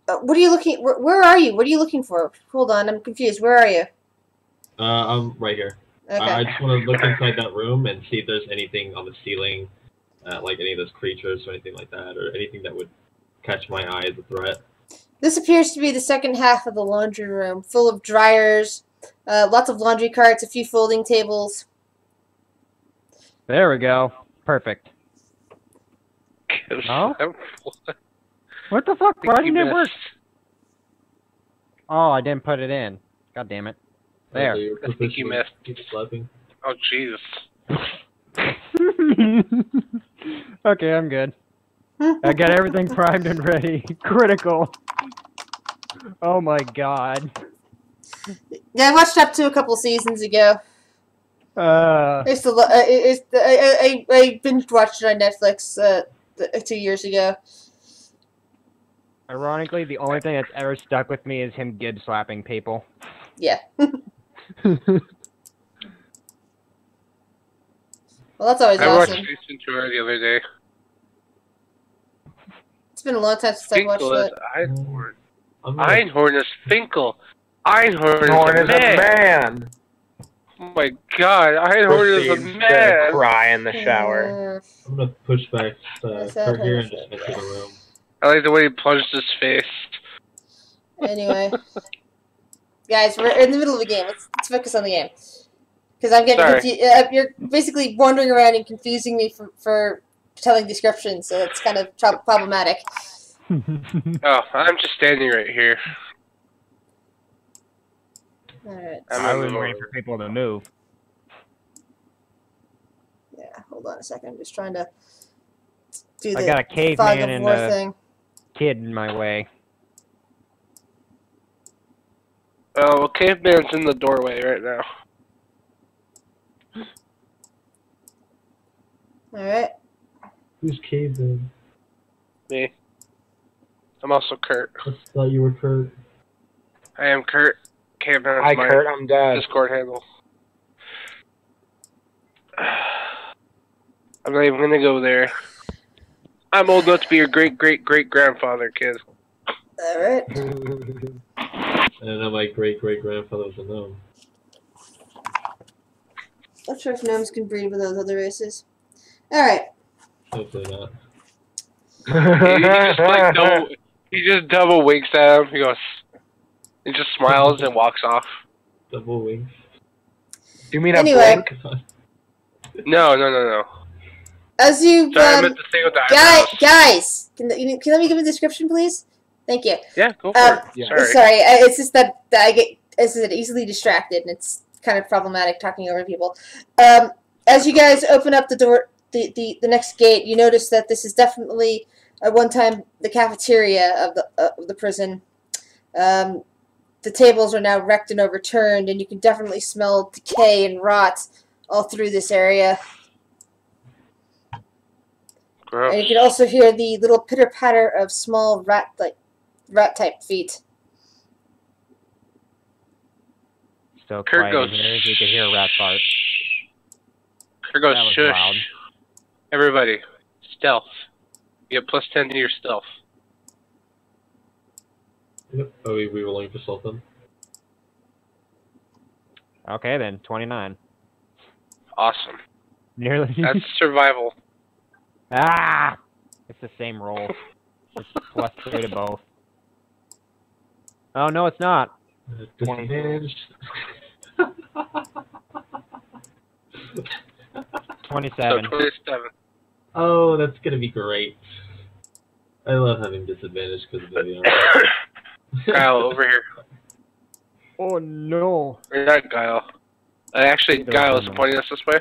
What are you looking? Where are you? What are you looking for? Hold on, I'm confused. Where are you? I'm right here. Okay. I just want to look inside that room and see if there's anything on the ceiling, like any of those creatures or anything like that, or anything that would catch my eye as a threat. This appears to be the second half of the laundry room, full of dryers, lots of laundry carts, a few folding tables. There we go. Perfect. Oh? What the fuck? Why didn't it work? Oh, I didn't put it in. God damn it. There. I think you missed. Keep slapping. Oh, jeez. Okay, I'm good. I got everything primed and ready. Critical. Oh my god. Yeah, I watched up to a couple seasons ago. I used to I binge watched it on Netflix 2 years ago. Ironically, the only thing that's ever stuck with me is him Gib slapping people. Yeah. Well, that's always I watched awesome. Ace Ventura the other day. It's been a long time since I watched Nicholas it. Eyeboard. Einhorn is Finkel. Einhorn Horn is a man. man. Oh my god, Einhorn is a Proceeds to man. cry in the shower. I'm gonna push back Yes, Kurt here and that just enter the room. I like the way he plunged his face. Anyway. Guys, we're in the middle of a game. Let's focus on the game. Because I'm getting Sorry. confused. You're basically wandering around and confusing me for telling descriptions, so it's kind of problematic. Oh, I'm just standing right here. Alright. I was waiting for people to move. Yeah, hold on a second. I'm just trying to do I the got a fog caveman of and war a thing. kid in my way. Oh, well, Caveman's in the doorway right now. Alright. Who's Caveman? Me. I'm also Kurt. I thought you were Kurt. I am Kurt. Caveman's Hi, my Kurt. I'm dead. Discord handle. I'm not even gonna go there. I'm old enough to be your great-great-great-grandfather, kid. Alright. And now my great-great-grandfather was a gnome. Not sure if gnomes can breed with those other races. Alright. Hopefully not. He just double winks at him. He goes, he just smiles and walks off. Double wings. You mean Anyway. a blink? No. As you, Sorry, I meant the thing with the eyebrows. guys, can you let me give a description, please? Thank you. Yeah, go for it. Yeah. Sorry. It's just that I get easily distracted, and it's kind of problematic talking over people. As you guys open up the door, the next gate, you notice that this is definitely at one time the cafeteria of the prison. The tables are now wrecked and overturned, and you can definitely smell decay and rot all through this area. Gross. And you can also hear the little pitter-patter of small rat-type feet. So Kurt quiet goes, in here, you can hear a rat fart. Kurt goes, That was shush. loud. Everybody, stealth. You get plus 10 to your stealth. Yep. Are we rolling for something? Okay then, 29. Awesome. Nearly. That's survival. Ah! It's the same roll. It's plus 3 to both. Oh, no, it's not. Disadvantage. 27. So 27. Oh, that's gonna be great. I love having disadvantage because of the Kyle, over here. Oh, no. Or not Guile. Actually, Guile is pointing us this way.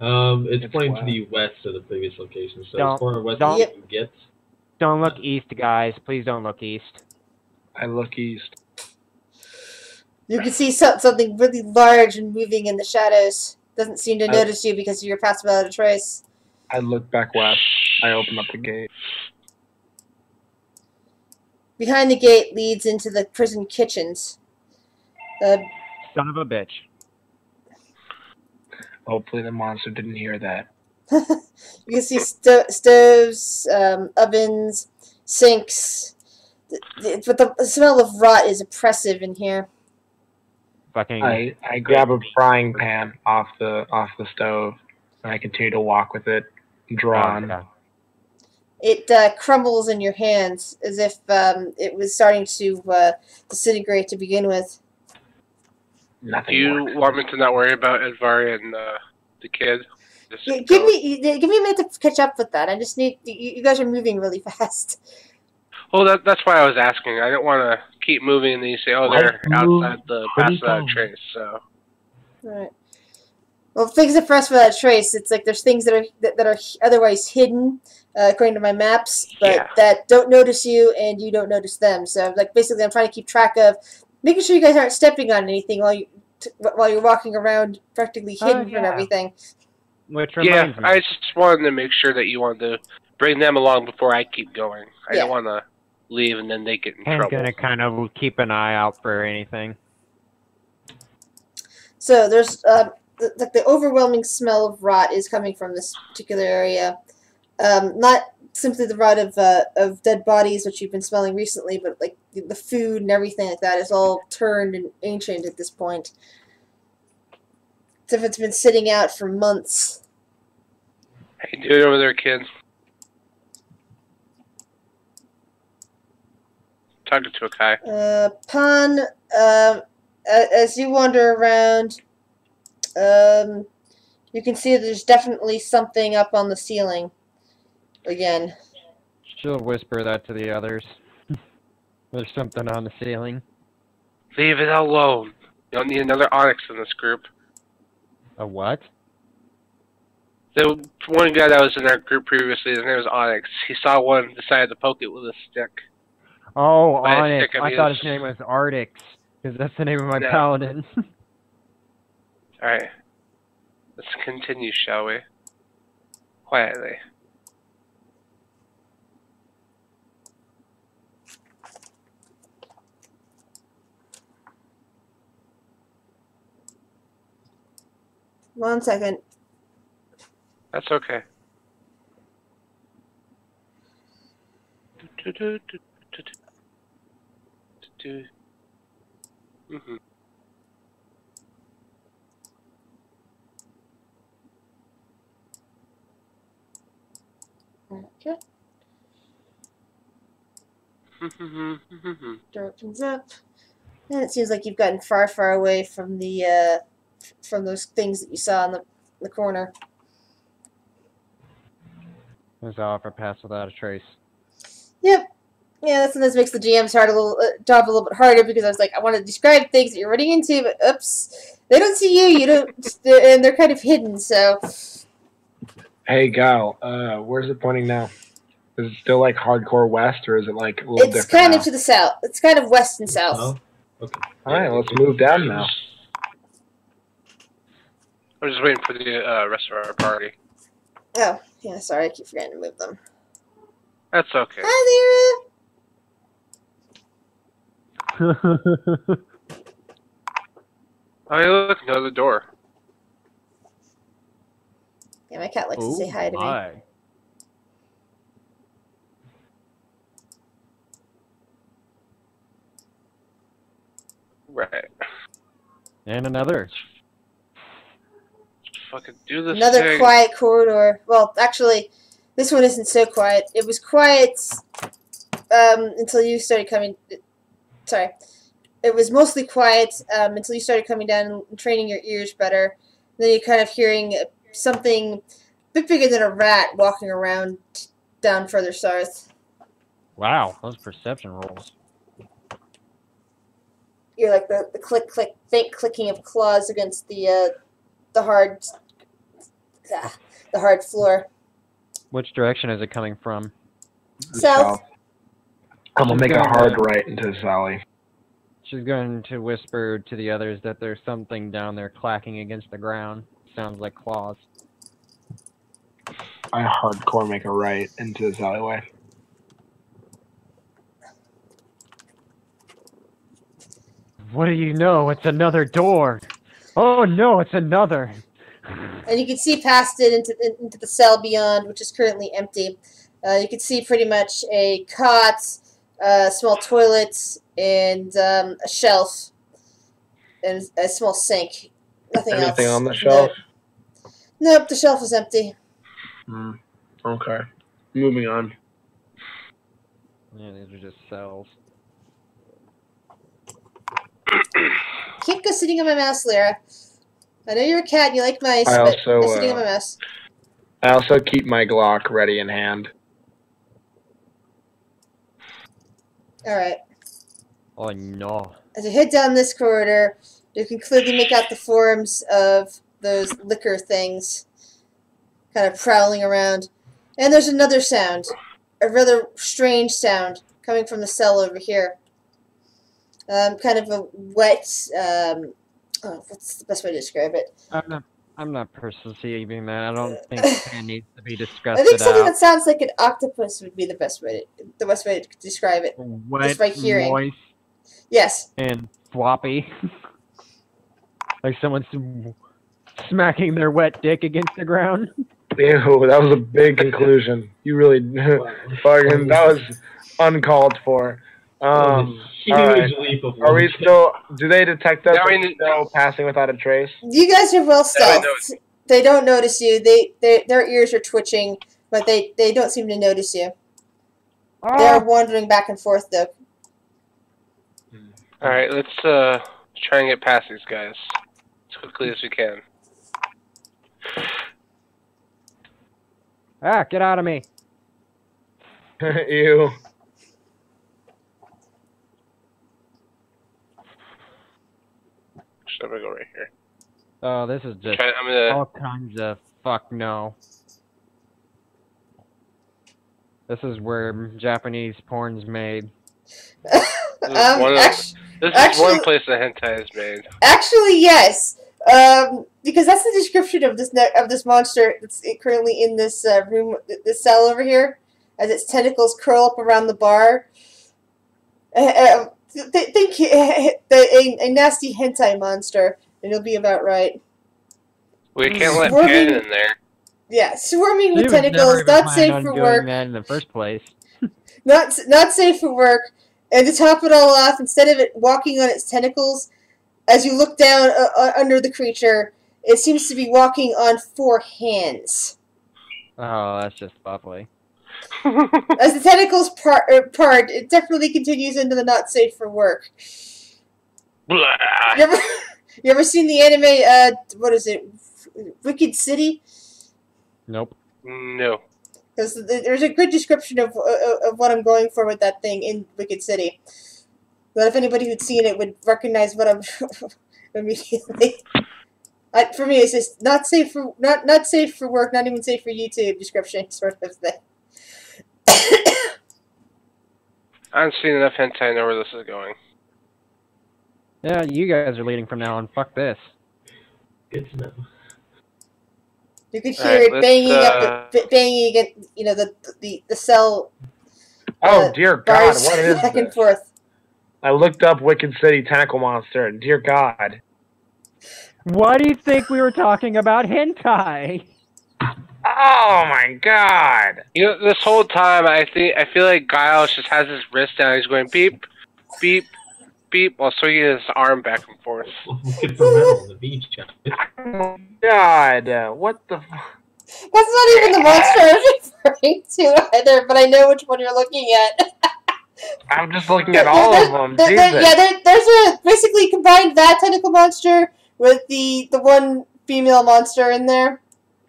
It's pointing to the west of the previous location, so Don't- as far west don't- as you can get. Don't look east, guys. Please don't look east. I look east. You can see something really large and moving in the shadows. Doesn't seem to notice you because you're past without a trace. I look back west. I open up the gate. Behind the gate leads into the prison kitchens. Son of a bitch. Hopefully the monster didn't hear that. You can see stoves, ovens, sinks. But the smell of rot is oppressive in here. Fucking. I grab a frying pan off the stove and I continue to walk with it, drawn. Oh, It crumbles in your hands as if it was starting to disintegrate to begin with. Do Nothing you works. want me to not worry about Edvari and the kid? Just Give me a minute to catch up with that. I just need you guys are moving really fast. Well, that's why I was asking. I didn't want to keep moving and then you say, oh, they're outside the pass without trace, so. Alright. Well, things are pressed without a trace. It's like there's things that are otherwise hidden, according to my maps, but Yeah. that don't notice you and you don't notice them. So, like, basically, I'm trying to keep track of making sure you guys aren't stepping on anything while you're walking around practically hidden from yeah. everything. Which Yeah, reminds me. I just wanted to make sure that you wanted to bring them along before I keep going. I Yeah. don't want to leave and then they get in I'm trouble. gonna kind of keep an eye out for anything. So there's the overwhelming smell of rot is coming from this particular area. Not simply the rot of dead bodies, which you've been smelling recently, but like the food and everything like that is all turned and ancient at this point. As if it's been sitting out for months. How you doing over there, kid? Talking to a guy. Pan, as you wander around, you can see there's definitely something up on the ceiling. Again. She'll whisper that to the others. There's something on the ceiling. Leave it alone. You don't need another Onyx in this group. A what? The one guy that was in our group previously, his name was Onyx. He saw one and decided to poke it with a stick. Oh, By a Onyx. stick, I thought his name was Artix, because that's the name of my No. paladin. Alright. Let's continue, shall we? Quietly. One second. That's okay. Mm-hmm. Okay. Door opens up, and it seems like you've gotten far, far away from the from those things that you saw in the corner. There's offer pass without a trace. Yep. Yeah, that sometimes makes the GM's job a little bit harder because I was like, I want to describe things that you're running into, but oops, they don't see you. You don't, and they're kind of hidden. So. Hey, Gal, where's it pointing now? Is it still like hardcore west, or is it like a little different? It's kind now? of to the south. It's kind of west and south. Oh, okay. All right, let's move down now. I'm just waiting for the rest of our party. Oh, yeah. Sorry, I keep forgetting to move them. That's okay. Hi, Lyra. Oh, hey, look, another door. Yeah, my cat likes to say hi to me. Right. And another. Just fucking do this Another thing. quiet corridor. Well, actually, this one isn't so quiet. It was quiet until you started coming. Sorry. It was mostly quiet until you started coming down and training your ears better. Then you're kind of hearing something a bit bigger than a rat walking around down further south. Wow, those perception rolls. You're like the click, click, faint clicking of claws against the hard floor. Which direction is it coming from? South. I'm gonna make a hard right into this alley. She's going to whisper to the others that there's something down there clacking against the ground. Sounds like claws. I hardcore make a right into this alleyway. What do you know? It's another door. Oh no, it's another. And you can see past it into the cell beyond, which is currently empty. You can see pretty much a cot, a small toilet, and a shelf, and a small sink. Nothing else. Anything on the shelf? Nope, the shelf is empty. Okay. Moving on. Yeah, these are just cells. Can't go sitting on my mouse, Lyra. I know you're a cat and you like mice, I but also, no sitting on my mouse. I also keep my Glock ready in hand. Alright. Oh no. As you head down this corridor, you can clearly make out the forms of those liquor things kind of prowling around. And there's another sound. A rather strange sound coming from the cell over here. Kind of a wet, what's the best way to describe it? I'm not perceiving that. I don't think it needs to be discussed. I think something that sounds like an octopus would be the best way to describe it. Wet, just by hearing. moist, Yes. and floppy. Like someone's smacking their wet dick against the ground. Ew, that was a big conclusion. You really fucking that was uncalled for. Huge alright. leap of Are we logic. still? Do they detect us? Now Are we we need- still passing without a trace? You guys are well Now we stealthed. They don't notice you. Their ears are twitching, but they don't seem to notice you. They're wandering back and forth though. Alright, let's try and get past these guys as quickly as we can. Ah, get out of me. Ew. Should I go right here? Oh, this is just I'm gonna. all kinds of fuck no. This is where Japanese porn's made. This is one actually- one place that hentai is made. Actually, yes. Because that's the description of this monster that's currently in this room, this cell over here, as its tentacles curl up around the bar. Think a nasty hentai monster, and you'll be about right. We can't let Swarming- Ken in there. Yeah, swarming She with was never tentacles, even not planned safe on for doing work. that in the first place. Not safe for work. And to top it all off, instead of it walking on its tentacles, as you look down under the creature, it seems to be walking on 4 hands. Oh, that's just lovely. As the tentacles part, it definitely continues into the not safe for work. Blah. You ever seen the anime, what is it, Wicked City? Nope. No. Because there's a good description of what I'm going for with that thing in Wicked City. But if anybody who'd seen it would recognize what I'm immediately. For me, it's just not safe for work, not even safe for YouTube description sort of thing. I haven't seen enough hentai to know where this is going. Yeah, you guys are leading from now on. Fuck this. Good to know. You could hear Alright, it banging let's, banging against, the cell. Oh dear God, bars what is back and this? forth. I looked up Wicked City Tentacle Monster, and dear God. Why do you think we were talking about hentai? Oh my God. You know, this whole time I feel like Giles just has his wrist down. He's going beep, beep, beep, while swinging his arm back and forth. Looking for metal on the beach, Jeff. Oh God, what the? That's not even the monster I was referring to either, but I know which one you're looking at. I'm just looking at all of them. Jesus. There's a basically combined that tentacle monster with the one female monster in there.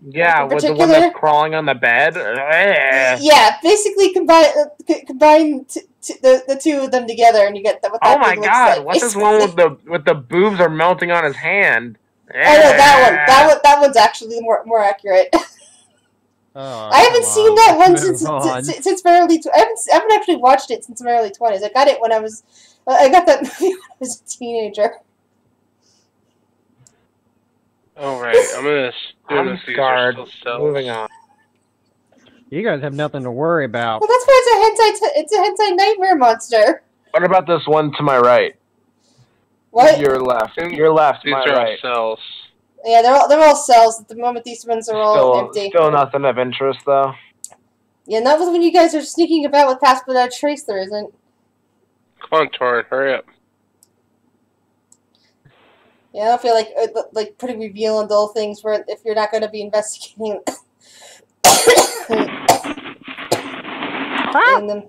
Yeah, in with the one particular. that's crawling on the bed. Yeah, basically combine the two of them together, and you get what that Oh my thing looks God! like, What's this basically. one with the boobs are melting on his hand? I know that one's actually more accurate. Oh, I haven't come seen on, that one let's move on. since my early. I haven't actually watched it since my early 20s. I got it when I was. I got that movie when I was a teenager. Alright, I'm gonna I'm scarred. Moving on. You guys have nothing to worry about. Well, that's why it's a hentai nightmare monster. What about this one to my right? What? Your left. Your left. These My are right. cells. Yeah, they're all cells at the moment. These ones are all empty. Still nothing of interest though. Yeah, not when you guys are sneaking about with Pass Without Trace. There isn't. Come on, Torn, hurry up. Yeah, I don't feel like putting reveal on dull things where if you're not going to be investigating. in them.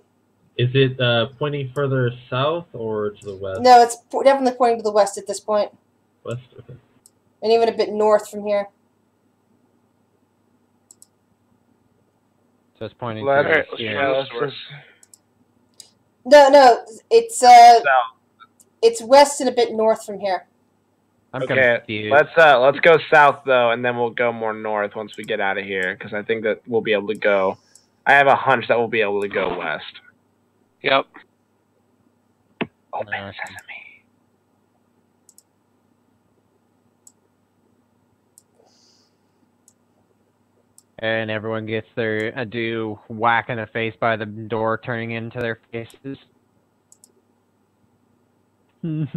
Is it pointing further south or to the west? No, it's definitely pointing to the west at this point, West? Okay. and even a bit north from here. So it's pointing Let's to let's here. try let's source. just- No, it's South. it's west and a bit north from here. I'm Okay, confused. let's go south though, and then we'll go more north once we get out of here, because I think that we'll be able to go. I have a hunch that we'll be able to go west. Yep. Open Okay. sesame. And everyone gets their ado whack in the face by the door turning into their faces. We've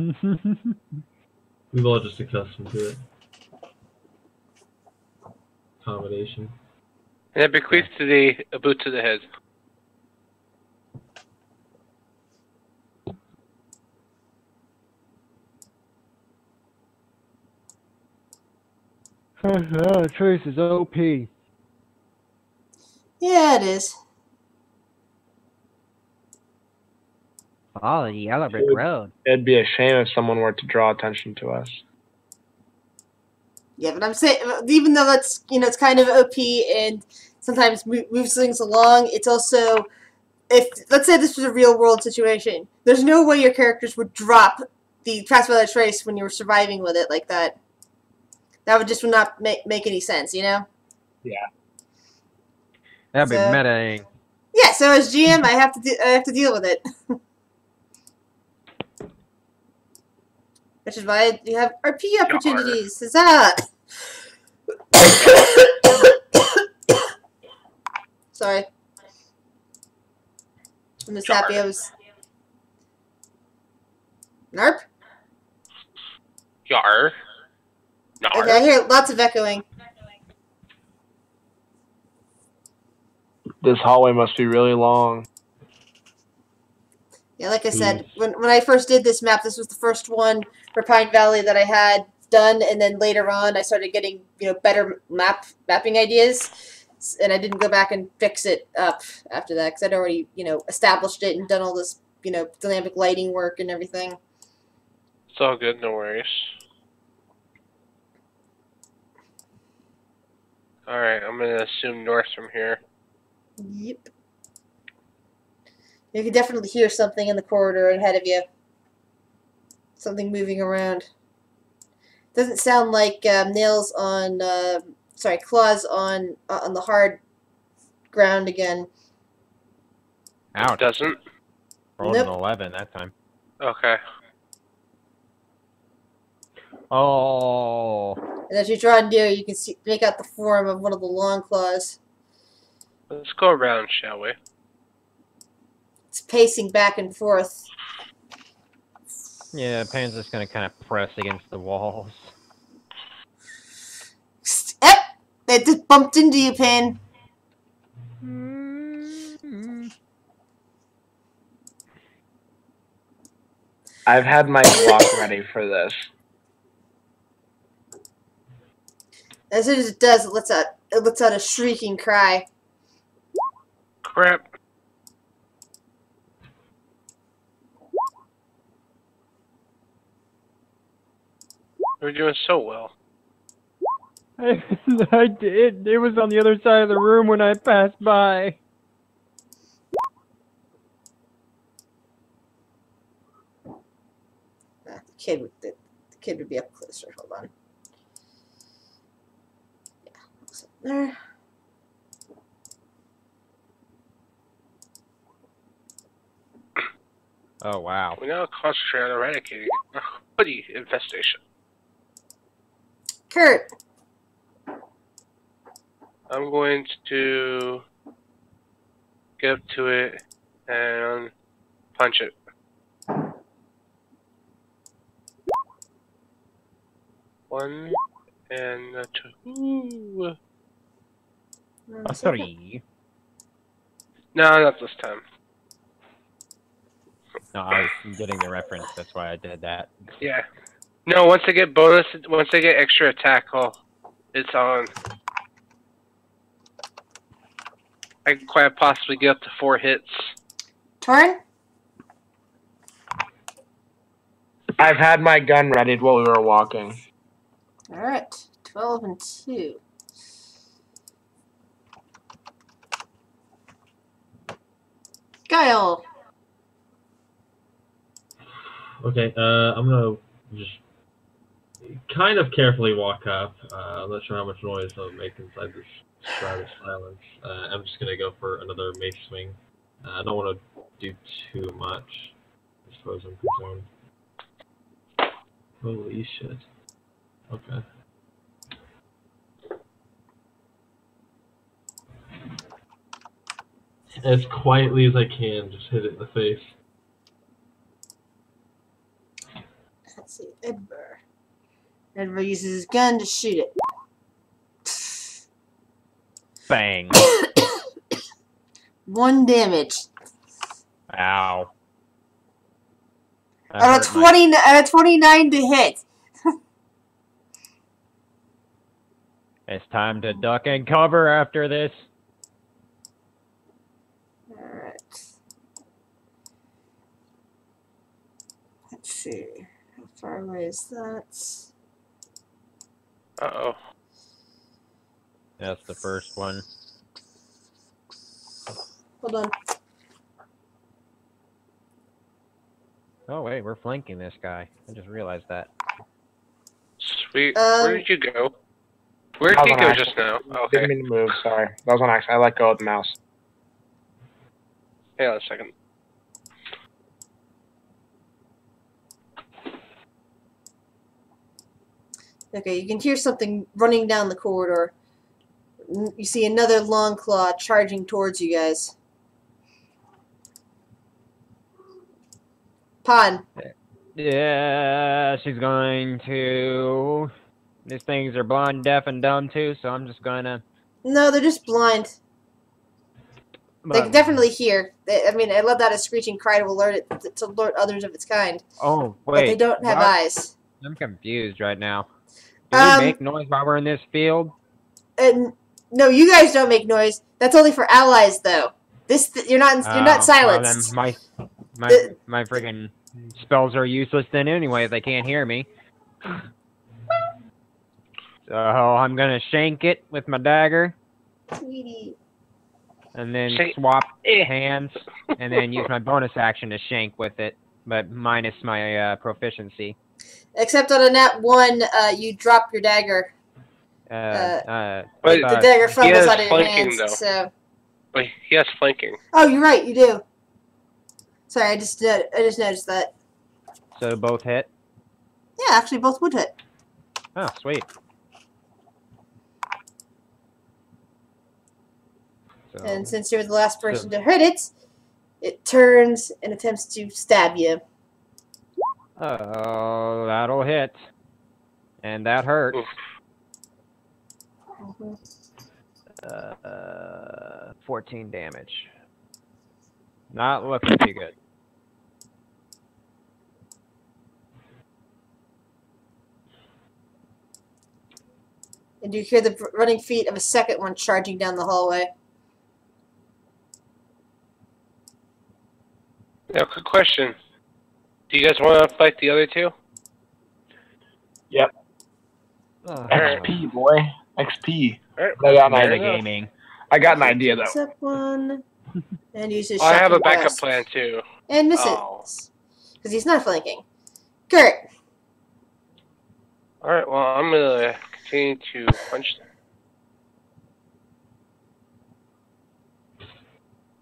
all just accustomed to it. Accommodation. And it bequeaths to thee a boot to the head. Oh, Trace is OP. Yeah, it is. Oh, the yellow brick road. It'd be a shame if someone were to draw attention to us. Yeah, but I'm saying, even though that's, it's kind of OP and sometimes moves things along, it's also, if, let's say this was a real world situation, there's no way your characters would drop the Transfer Trace when you were surviving with it like that. That would not make any sense, Yeah. That'd be metaing. Yeah, so as GM, I have to deal with it. Which is why you have RP opportunities. Huzzah! Sorry. I'm just happy I was... Narp? Yar. Yar. Okay, I hear lots of echoing. This hallway must be really long. Yeah, like I said, when I first did this map, this was the first one for Pine Valley that I had done, and then later on I started getting, better mapping ideas, and I didn't go back and fix it up after that, because I'd already, established it and done all this, dynamic lighting work and everything. It's all good, no worries. Alright, I'm gonna assume north from here. Yep. You can definitely hear something in the corridor ahead of you. Something moving around. Doesn't sound like nails on, claws on the hard ground again. Ouch. It doesn't? Rolled an 11 that time. Okay. Oh. And as you draw near, you can make out the form of one of the long claws. Let's go around, shall we? It's pacing back and forth. Yeah, Pan's just gonna kind of press against the walls. Yep! It just bumped into you, Pan. I've had my block ready for this. As soon as it does, it lets out a shrieking cry. Crap. We're doing so well. I did. It was on the other side of the room when I passed by. The kid would be up closer. Hold on. Yeah, looks up there. Oh wow. We now concentrate on eradicating a hoodie infestation. Kurt. I'm going to get up to it and punch it. One and a two. A 3. No, not this time. No, I was getting the reference. That's why I did that. Yeah. No, once they get bonus, once they get extra attack, it's on. I can quite possibly get up to 4 hits. Turn? I've had my gun ready while we were walking. Alright. 12 and 2. Guile. Okay, I'm gonna just kind of carefully walk up. I'm not sure how much noise I'll make inside this shroud of silence. I'm just gonna go for another mace swing. I don't want to do too much, as far as I'm concerned. Holy shit. Okay. As quietly as I can, just hit it in the face. Let's see. Edgar. Edgar uses his gun to shoot it. Bang. 1 damage. Ow. That Out of hurt my- 20, out of 29 to hit. It's time to duck and cover after this. Alright. Let's see. How far away is that? Uh-oh. That's the first one. Hold on. Oh wait, we're flanking this guy. I just realized that. Sweet. Where did you go? Where did That was he on go accident. just now? Okay. Didn't mean to move. Sorry, that was on accident. I let go of the mouse. Hang on a second. Okay, you can hear something running down the corridor. You see another long claw charging towards you guys. Pon. Yeah, she's going to... These things are blind, deaf, and dumb too, so I'm just gonna... No, they're just blind. They can definitely hear. I mean, I let out a screeching cry to alert it to alert others of its kind. Oh, But wait. they don't have what? eyes. I'm confused right now. Do we make noise while we're in this field? No, you guys don't make noise. That's only for allies, though. You're not silenced. Well, then my friggin' spells are useless then anyway if they can't hear me. So I'm gonna shank it with my dagger. Sweetie. And then Shank- swap hands, and then use my bonus action to shank with it, but minus my proficiency. Except on a nat 1, you drop your dagger. But The dagger he fumbles has out of your flanking, hands. though. So. But he has flanking. Oh, you're right. You do. Sorry, I just noticed that. So both hit? Yeah, actually, both would hit. Oh, sweet. So, And since you're the last person to hit it, it turns and attempts to stab you. oh, that'll hit. And that hurts. Oof. 14 damage. Not looking too good. And you hear the running feet of a second one charging down the hallway. Now, quick question. Do you guys want to fight the other two? Yep. Alright. XP, boy. XP. Alright. I got an idea. Metagaming. I got an idea, though. Picks up one and uses I have a shocking backup blast. plan, too. And misses. Oh. Because he's not flanking. Kurt. Alright, well, I'm going to continue to punch them.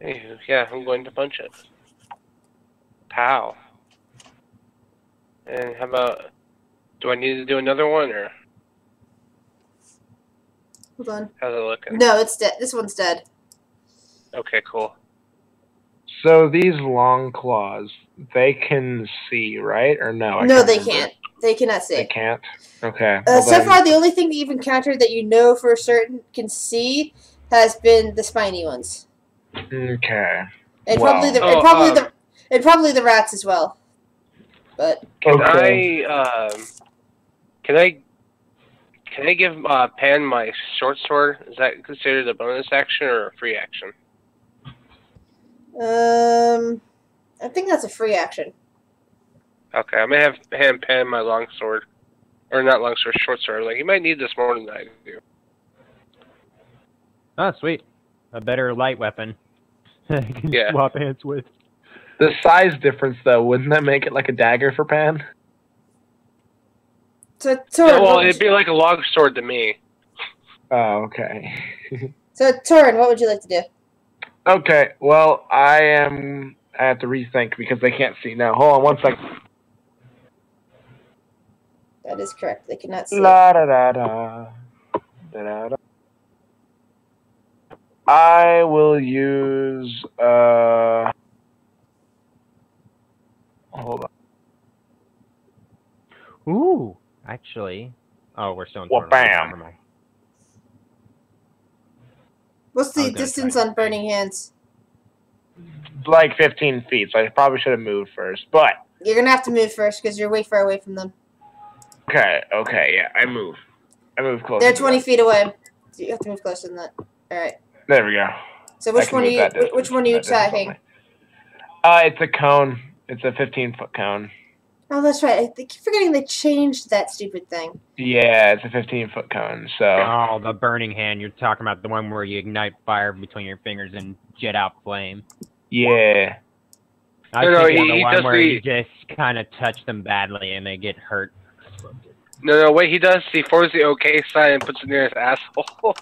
Anywho, yeah, I'm going to punch it. Pow. And how about... Do I need to do another one, or Hold on. how's it looking? No, it's dead. This one's dead. Okay, cool. So these long claws, they can see, right? Or no? I No, can't they remember. can't. They cannot see. They can't? Okay. Well, So then- far, the only thing that you've encountered that you know for certain can see has been the spiny ones, Okay. and Wow. probably Oh, probably the rats as well. But Okay. Can I give Pan my short sword? Is that considered a bonus action or a free action? I think that's a free action. Okay, I'm gonna hand Pan my long sword, or not long sword, short sword. Like, you might need this more than I do. Oh, sweet. A better light weapon. I can Yeah. swap hands with. The size difference, though, wouldn't that make it like a dagger for Pan? So, Yeah, Torin, well, it'd be like a long sword to me. Oh, okay. Torin, what would you like to do? Okay, well, I have to rethink because they can't see now. Hold on one second. That is correct. They cannot see. La da da da. Da da da. I will use hold on. Ooh, actually. Oh, we're still in Well, tournament. bam. Never mind. What's the distance on Burning Hands? Like 15 feet, so I probably should have moved first. But You're gonna have to move first because you're way far away from them. okay, yeah, I move closer. They're 20 feet away. So you have to move closer than that. All right. There we go. So which one are you? Which one are you attacking? It's a cone. It's a 15-foot cone. Oh, that's right. I keep forgetting they changed that stupid thing. Yeah, it's a 15-foot cone. So. Oh, the burning hand. You're talking about the one where you ignite fire between your fingers and jet out flame. Yeah. I think the one where you just kind of touch them badly and they get hurt. No, what he does, he forms the OK sign and puts it near his asshole.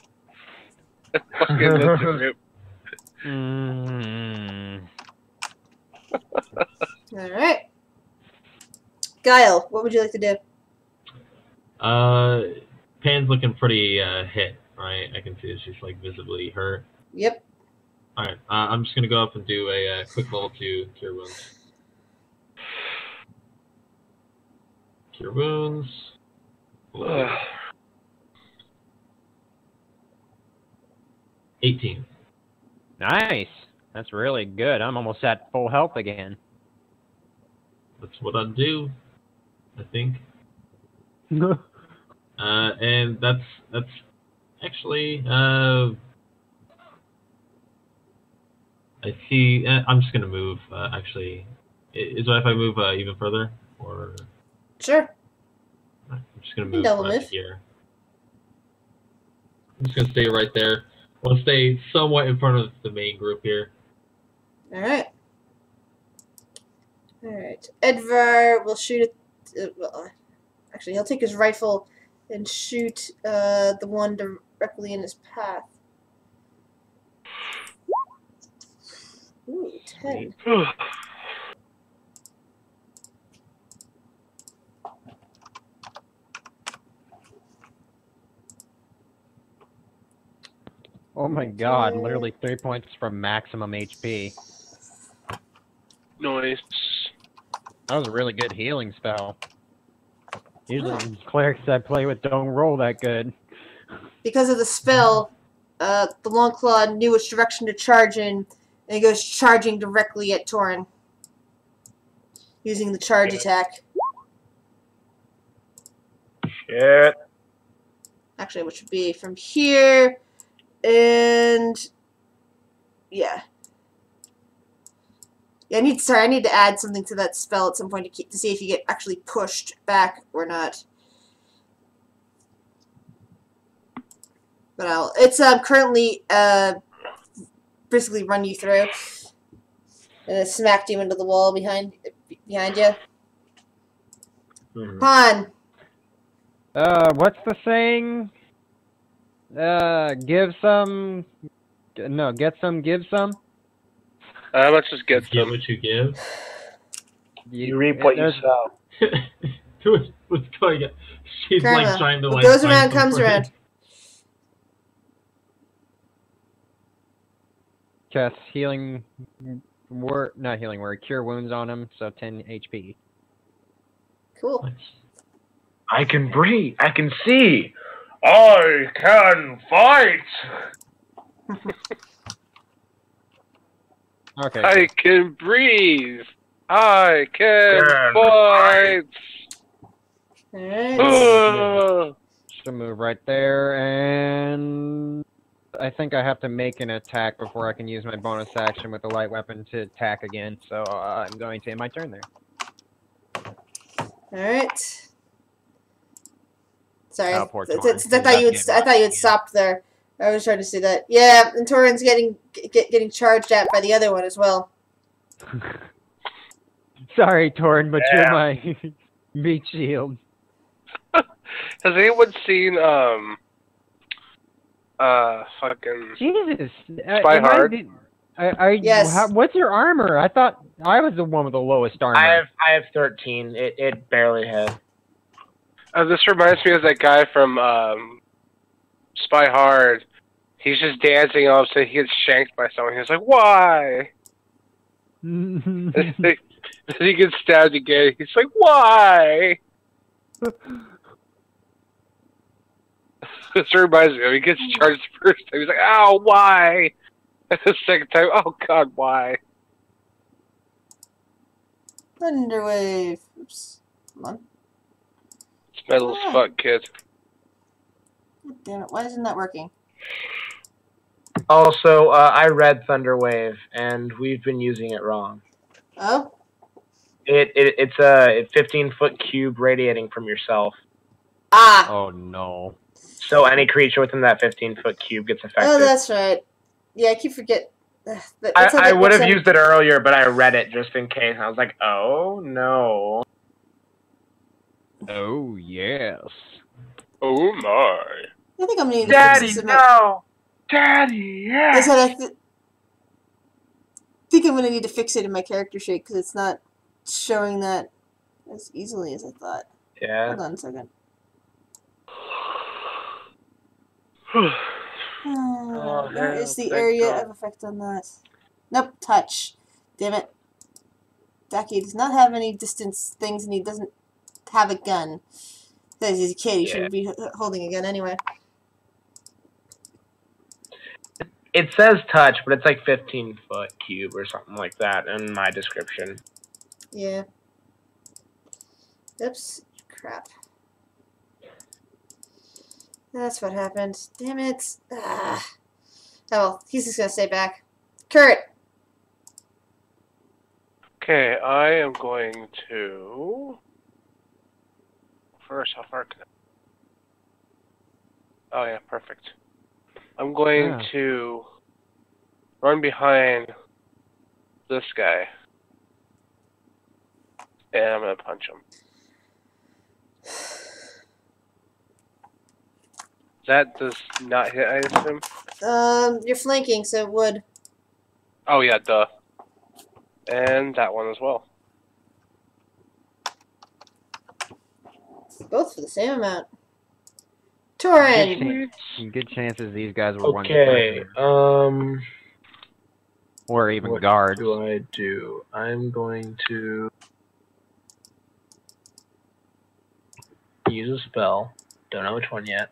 Alright. Guile, what would you like to do? Pan's looking pretty hit, right? I can see that she's like visibly hurt. Yep. Alright, I'm just gonna go up and do a quick level 2 Cure Wounds. Cure Wounds. 18. Nice. That's really good. I'm almost at full health again. That's what I'd do, I think. And that's actually I see. I'm just gonna move. Actually, is it if I move even further, or? Sure. I'm just gonna move right here. I'm just gonna stay right there. I want to stay somewhat in front of the main group here. All right. All right. Edvar will shoot at. Well, actually, he'll take his rifle and shoot the one directly in his path. Ooh, 10. Oh my god, literally 3 points from maximum HP. Nice. That was a really good healing spell. Usually clerics I play with don't roll that good. Because of the spell, the Longclaw knew which direction to charge in, and he goes charging directly at Torin. Using the charge attack. Shit. Actually, which would be from here, and yeah. Yeah, I need to add something to that spell at some point to see if you get actually pushed back or not. But it's currently basically run you through, and it smacked you into the wall behind you. Han. What's the saying? Give some. No, get some, give some. Let's just get Give what you give. You reap what you sow. What's going on? She's Karma. like trying to What like. goes around comes around. Cast healing word, not healing word, cure wounds on him, so 10 HP. Cool. I can breathe. I can see. I can fight. Okay. I can breathe. I can fight. Alright. Just move right there, and I think I have to make an attack before I can use my bonus action with the light weapon to attack again. So I'm going to end my turn there. Alright. Sorry, Oh, poor I Torin. thought you had stopped there. I was trying to see that. Yeah, and Torin's getting charged at by the other one as well. Sorry, Torin, but you're my meat shield. Has anyone seen fucking Jesus. Spy Hard? Yes. What's your armor? I thought I was the one with the lowest armor. I have 13. It barely hit. This reminds me of that guy from Spy Hard. He's just dancing, and all of a sudden he gets shanked by someone. He's like, "Why?" Then he gets stabbed again. He's like, "Why?" This reminds me, he gets charged the first time. He's like, "Ow, why?" And the second time, "Oh God, why?" Thunderwave. Oops. Come on. It's metal as fuck, kid. God damn it! Why isn't that working? Also, I read Thunderwave, and we've been using it wrong. Oh. It's a 15-foot cube radiating from yourself. Ah. Oh no. So any creature within that 15-foot cube gets affected. Oh, that's right. Yeah, I keep forget. I would have used it earlier, but I read it just in case. I was like, oh no. Oh yes. Oh my. I think I'm gonna need to Daddy, fix this. no! Daddy, I yes! said I think I'm gonna need to fix it in my character sheet because it's not showing that as easily as I thought. Yeah. Hold on a second. Where is the area of effect on that? Nope, touch. Damn it. Ducky does not have any distance things and he doesn't have a gun. That is, he's a kid. He shouldn't be holding a gun anyway. It says touch, but it's like 15-foot cube or something like that in my description. Yeah. Oops. Crap. That's what happened. Damn it. Ah. Oh well, he's just gonna stay back. Kurt! Okay, I am going to... First, how far can I... Oh yeah, perfect. I'm going to run behind this guy. And I'm going to punch him. That does not hit, I assume? You're flanking, so it would. Oh yeah, duh. And that one as well. Both for the same amount. Torin! Good chances these guys were Okay, or even what guards. do I do? I'm going to use a spell. Don't know which one yet.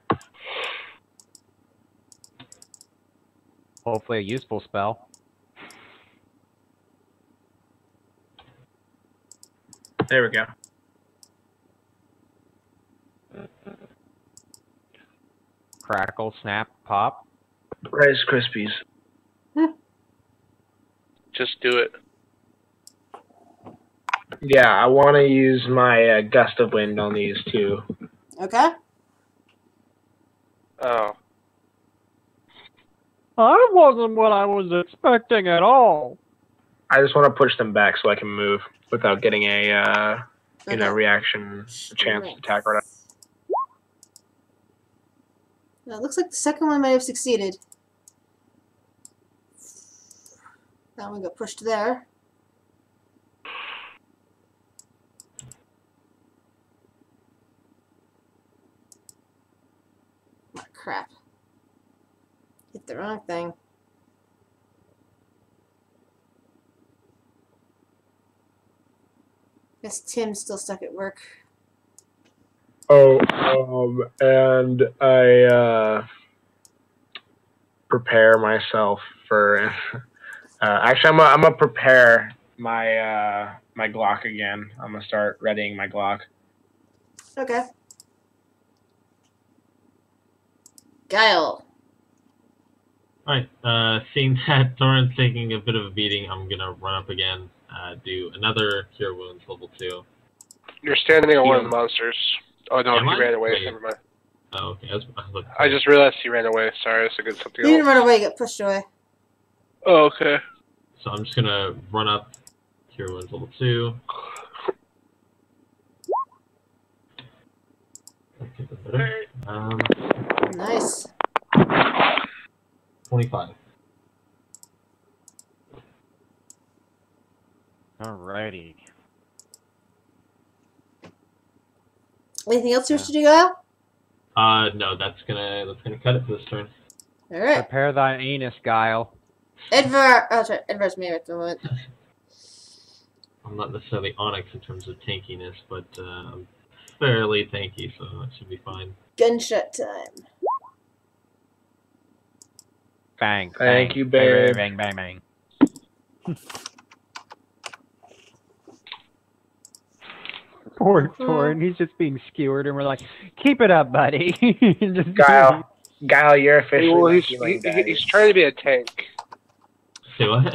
Hopefully a useful spell. There we go. Crackle, snap, pop. Rice Krispies. Just do it. Yeah, I want to use my gust of wind on these two. Okay. Oh. That wasn't what I was expecting at all. I just want to push them back so I can move without getting a reaction, a chance to attack right. Now, it looks like the second one might have succeeded. That one got pushed there. Oh, crap. Hit the wrong thing. Guess Tim's still stuck at work. Oh, and I prepare myself for. Actually, I'm gonna prepare my my Glock again. I'm gonna start readying my Glock. Okay. Guile. Alright, seeing that Thorin's taking a bit of a beating, I'm gonna run up again, do another Cure Wounds level 2. You're standing on one of the monsters. Oh no, Am he I? ran away. Wait. Never mind. Oh, okay. I just realized he ran away. Sorry, that's a good something He didn't else. run away, he got pushed away. Oh, okay. So I'm just gonna run up Cure Wounds level 2. Okay, that's better. Nice. 25. Alrighty. Anything else you wish to do, Guile? No, that's gonna cut it for this turn. Alright. Prepare thy anus, Guile. Edvar. Oh, sorry. Edvar's me at the moment. I'm not necessarily Onyx in terms of tankiness, but I'm fairly tanky, so that should be fine. Gunshot time. Bang. Thank bang, you, bang, babe. bang, bang, bang. Poor Torin, he's just being skewered, and we're like, keep it up, buddy. Just Guile, you're officially Well, my healing daddy. he's trying to be a tank. Say what?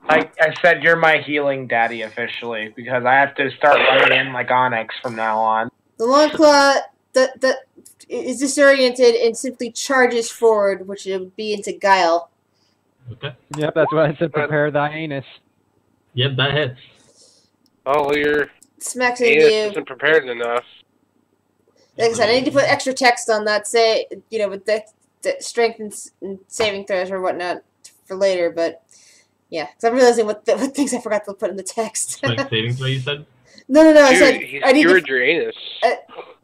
I said you're my healing daddy officially because I have to start running in like Onyx from now on. The Longclaw that is disoriented and simply charges forward, which would be into Guile. Okay. Yep, that's why I said prepare thy anus. Yep, that hits. Oh, your Smacks into anus you. isn't prepared enough. Like I said, I need to put extra text on that, say, you know, with the strength and saving throws or whatnot for later, but yeah, because I'm realizing what things I forgot to put in the text. Strength saving throw, you said? No, Dude, I said he I need to. skewered your anus.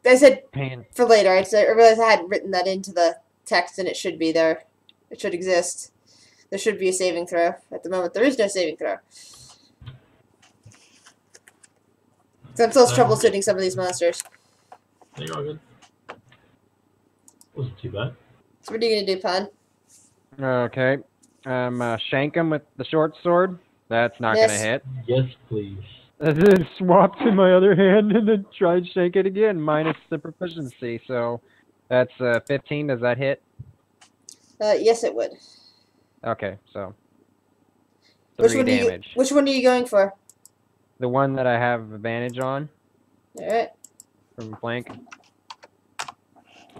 I said Pain. for later. I realized I hadn't written that into the text, and it should be there. It should exist. There should be a saving throw. At the moment, there is no saving throw. So I'm still troubleshooting some of these monsters. You're all good. Wasn't too bad. So what are you gonna do, Pun? Okay. Shank him with the short sword. That's not Yes. gonna hit. Yes, please. And then swap to my other hand and then try and shank it again, minus the proficiency. So that's 15. Does that hit? Yes, it would. Okay, so Which 3 one damage. Which one are you going for? The one that I have advantage on All right. from flank.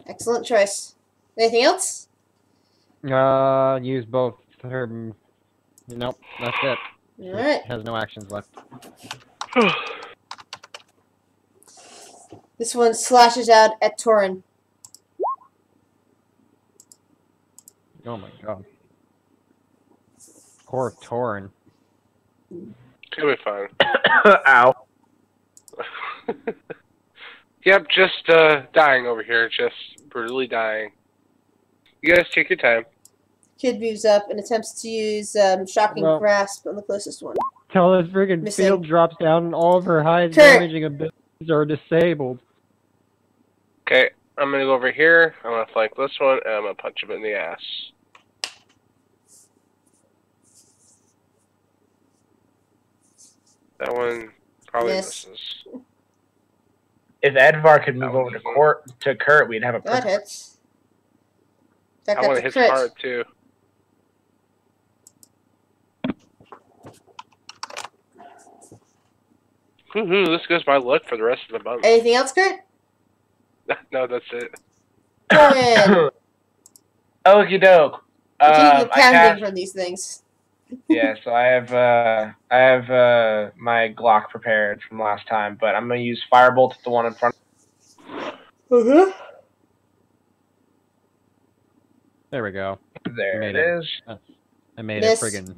Excellent choice. Anything else? Use both her. Nope, that's it. All right. Has no actions left. This one slashes out at Torin. Oh my god. Poor Torin. It'll be fine. Ow. Yep, just dying over here. Just brutally dying. You guys take your time. Kid moves up and attempts to use Shocking Well- Grasp on the closest one. Tell this friggin' Missing. field drops down and all of her highest Kurt. damaging abilities are disabled. Okay, I'm gonna go over here. I'm gonna flank this one, and I'm gonna punch him in the ass. That one probably Miss. misses. If Edvar could move over to Kurt, we'd have a That perfect. hits. In fact, I want that's to a hit crit. hard too. Woohoo, this goes by luck for the rest of the month. Anything else, Kurt? No, that's it. Torin! Okie doke. Continue the I pounding cast, from these things. yeah, so I have my Glock prepared from last time, but I'm gonna use Firebolt at the one in front. Uh-huh. There we go. There Made it it. is. I made Miss. a friggin'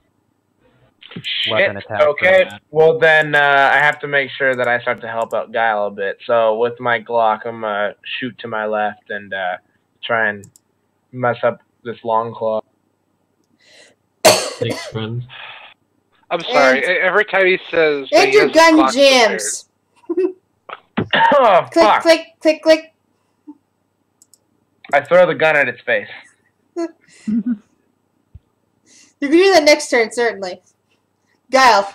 Shit. weapon attack. from Okay, that. well then I have to make sure that I start to help out Guile a bit. So with my Glock, I'm gonna shoot to my left and try and mess up this long claw. Thanks, friend. I'm sorry. Every time he says that And he your has his gun clock jams. Oh Click, fuck! click, click, click. I throw the gun at its face. You can do that next turn, certainly. Guile.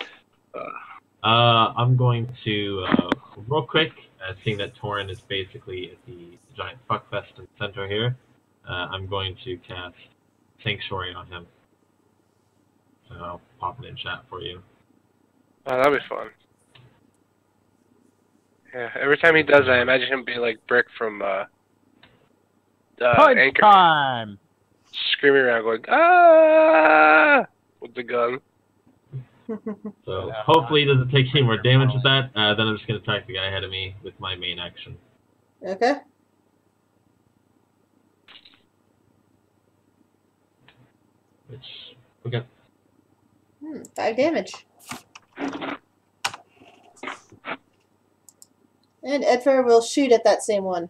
I'm going to, real quick, seeing that Torin is basically at the giant fuckfest in the center here, I'm going to cast Sanctuary on him. So I'll pop it in chat for you. Oh, that'd be fun. Yeah, every time he does that, I imagine him being like Brick from Punch Anchor, time! screaming around, going "Ah!" with the gun. So hopefully he doesn't take any more damage with that. Then I'm just going to attack the guy ahead of me with my main action. Okay. Which, okay. 5 damage. And Edfar will shoot at that same one.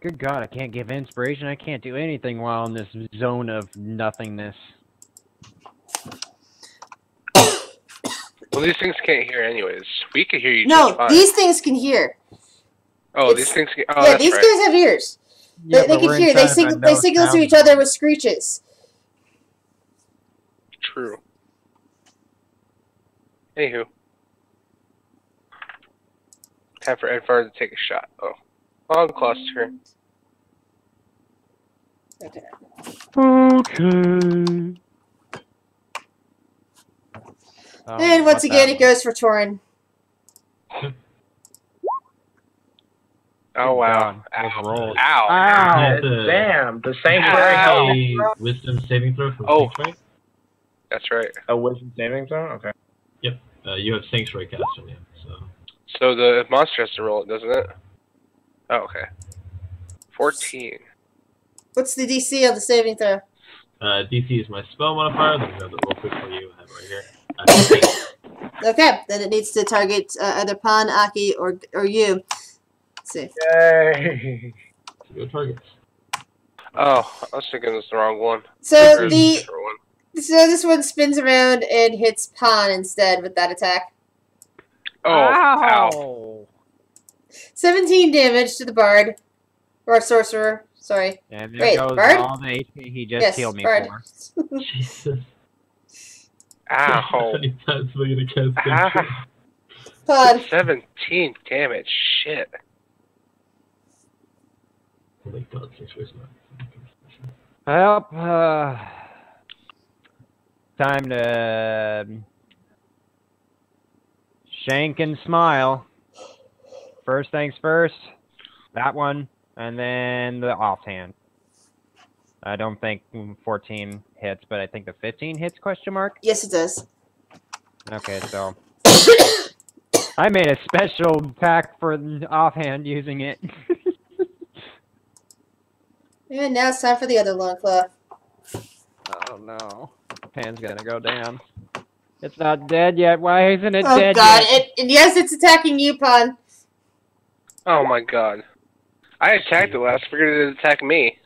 Good God, I can't give inspiration. I can't do anything while in this zone of nothingness. Well, these things can't hear anyways. We can hear you No, just fine. these things can hear. Oh, It's- these things. Oh, yeah, that's these right. guys have ears. Yeah, They but can we're hear. They inside of a signal. They signal to sound each other with screeches. True. Anywho. Time for Edvard to take a shot. Oh. On Claw's turn. Okay. Okay. And once again, it goes for Torin. Oh, wow. God, Ow. those rolls. Ow. Ow! Damn, the sanctuary Ow. held A wisdom saving throw from Oh. Sanctuary. That's right. a wisdom saving throw. Okay. You have Sanctuary cast on you, so. So the monster has to roll it, doesn't it? Oh, okay. 14. What's the DC on the saving throw? DC is my spell modifier. Let me grab the roll quick for you. I have it right here. Okay, then it needs to target either Pan, Aki, or you. Let's see. Yay! Go targets. Oh, I was thinking it was the wrong one. So Or the different one. so this one spins around and hits Pan instead with that attack. Oh, ow. Ow! 17 damage to the bard or sorcerer. Sorry. And there Wait, goes Bard? all the HP he just Yes, healed me Bard. for. Jesus. Ow. How many times am I gonna cast Sanctuary? Ah, Pan. 17 damage. Shit. Oh my god, Sanctuary's not. Help. Time to shank and smile. First things first. That one, and then the offhand. I don't think 14 hits, but I think the 15 hits, question mark? Yes, it does. Okay, so I made a special pack for the offhand using it. And now it's time for the other long claw. Oh no. Pan's gonna go down. It's not dead yet. Why isn't it Oh dead god, yet? and yes, it's attacking you, Pan. Oh my god. I attacked it last. Figured it'd attack me.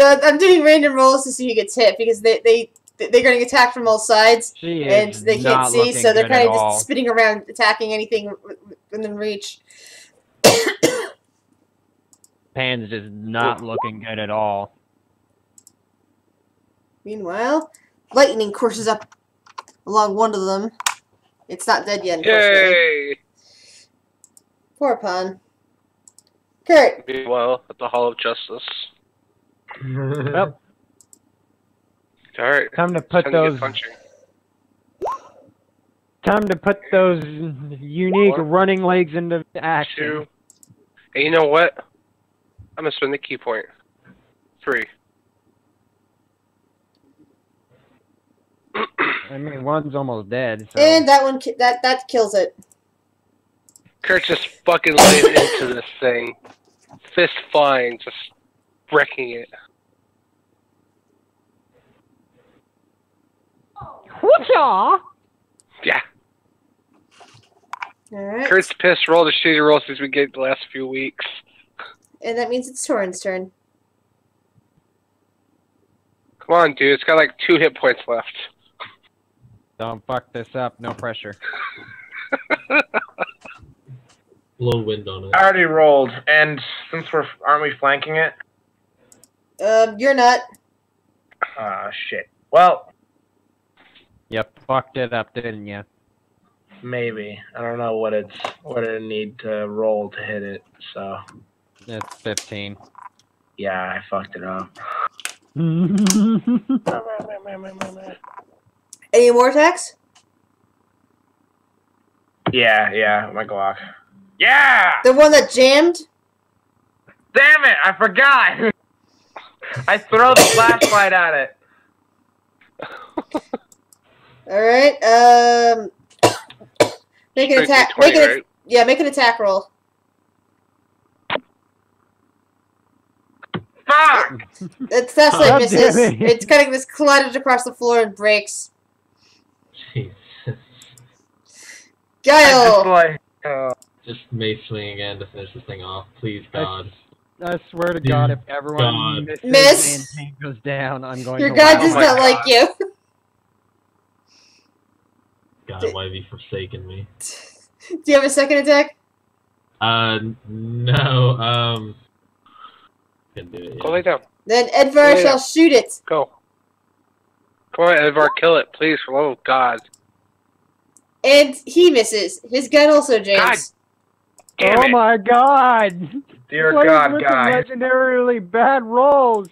I'm doing random rolls to see who gets hit because they're getting attacked from all sides She and is they can't not see, looking so they're good kind at of all. just spinning around, attacking anything within reach. Pan's just not looking good at all. Meanwhile, lightning courses up along one of them. It's not dead yet, unfortunately. Yay! Poor Pan. Kurt. Be well at the Hall of Justice. Well, Alright. time to put Time to those get punching. unique One, running legs into action. 2. And you know what? I'm gonna spend the key point. 3. I mean, one's almost dead. So. And that one, that kills it. Kurt just fucking laid into this thing. Fist flying, just wrecking it. Whoopah! Yeah. Alright. Kurt's pissed. Rolled a shitty roll since we get the last few weeks. And that means it's Torin's turn. Come on, dude. It's got like 2 hit points left. Don't fuck this up. No pressure. Blow wind on it. I already rolled, and since aren't we flanking it? You're not. Ah, shit. Well, You fucked it up, didn't you? maybe. I don't know what it need to roll to hit it. So It's 15. yeah, I fucked it up. Any more attacks? Yeah, my Glock. Yeah! The one that jammed? Damn it! I forgot. I throw the flashlight at it. Alright, make an Strength attack. D20, right? Yeah, make an attack roll. Fuck! It's that's God like misses. damn it. It's kind of just collided across the floor and breaks. Jesus. Guile! Just mace swing again to finish this thing off. Please, God. I swear to God, if everyone God. misses Miss. and tank goes down, I'm going Your to god wow does my not God. like you. God, why have you forsaken me? Do you have a second attack? No, can do it, Go lay down. Then Edvar Yeah. shall shoot it. Go. Come on, Edvar, kill it, please, for the love of God. And he misses. His gun also jams. Damn Oh it. my god! Dear What is God, with the guy. legendarily bad rolls?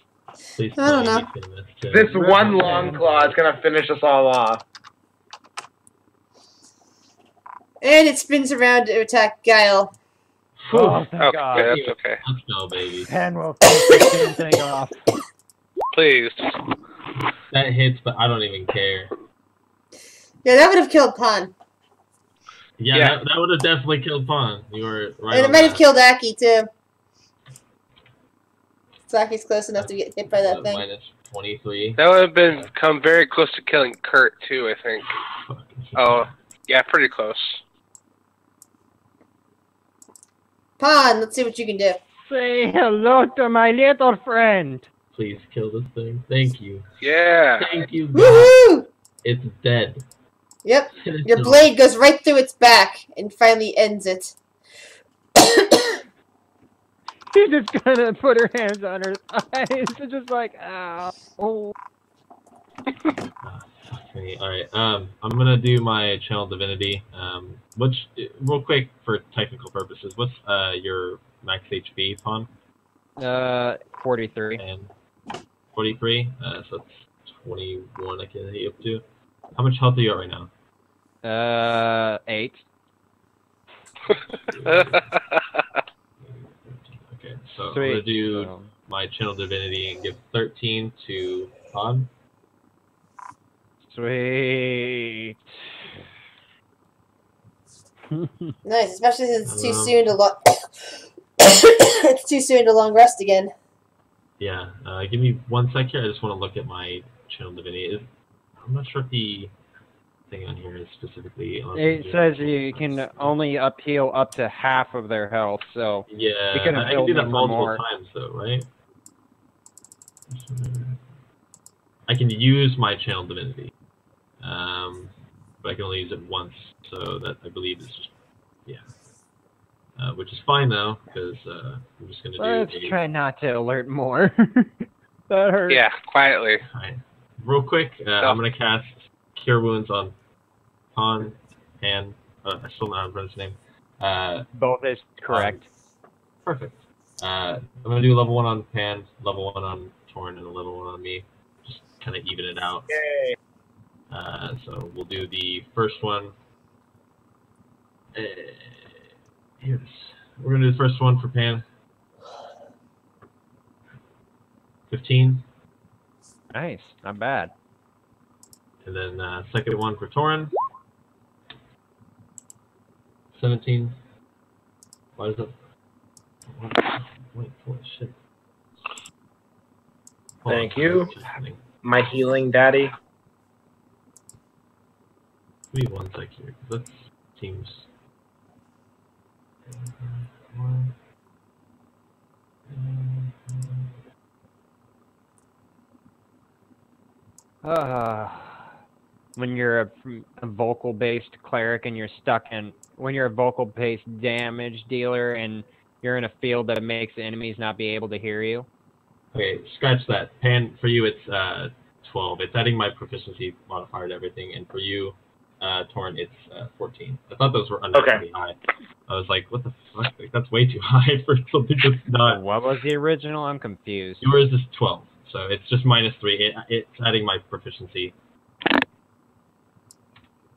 Please I don't tell me know. you can miss too. This one long claw is gonna finish us all off. And it spins around to attack Guile. Oh, thank Okay, god. that's okay. Let's go, baby. Pen will finish this damn thing off. Please. That hits, but I don't even care. Yeah, that would have killed Pan. Yeah, Yeah. That would have definitely killed Pawn. You were right. And it on might have that. killed Aki, too. Aki's close enough to get hit by that thing. Minus 23. That would have come very close to killing Kurt, too, I think. Oh, yeah, pretty close. Pan, let's see what you can do. Say hello to my little friend. Please kill this thing. Thank you. Yeah. Thank you, God. Woohoo! It's dead. Yep. Your blade goes right through its back and finally ends it. She's just gonna put her hands on her eyes and just like, ow. Oh. Fuck me. Alright, I'm gonna do my Channel Divinity. Which, real quick, for technical purposes, what's your max HP, Pawn? 43. And 43? So that's 21 I can hit you up to. How much health are you at right now? 8. Okay, so Sweet. I'm gonna do my Channel Divinity and give 13 to Pawn. Sweet. Nice, especially since it's too Um, soon to it's too soon to long rest again. Yeah, give me 1 sec here. I just want to look at my Channel Divinity. I'm not sure if the thing on here is specifically on. It says you can only heal up to half of their health, so Yeah, you can I can build do that them multiple more. times though, right? I can use my Channel Divinity, but I can only use it once, so that I believe is just, which is fine though, because I'm just gonna Let's do. try not to alert more. That hurt. Yeah, quietly. Alright. Real quick, I'm gonna cast Cure Wounds on Pawn and I still don't know how to pronounce his name. Both is correct. Perfect. I'm gonna do level 1 on Pan, level 1 on Torn, and a level 1 on me. Just kind of even it out. Yay. So we'll do the first one. Here's. We're gonna do the first one for Pan. 15. Nice, not bad. And then second one for Torin. 17. Why is it? Wait, holy shit. Hold Thank on, you. it's just happening. My healing daddy. Give me 1 sec here, 'cause that seems. When you're a vocal-based cleric and you're stuck in, when you're a vocal-based damage dealer and you're in a field that makes the enemies not be able to hear you. Okay, scratch that. Pan, for you it's 12. It's adding my proficiency modifier to everything, and for you, Torn, it's 14. I thought those were unnaturally high. I was like, what the fuck? Like, that's way too high for something that's not. What was the original? I'm confused. Yours is 12, so it's just minus 3. It's adding my proficiency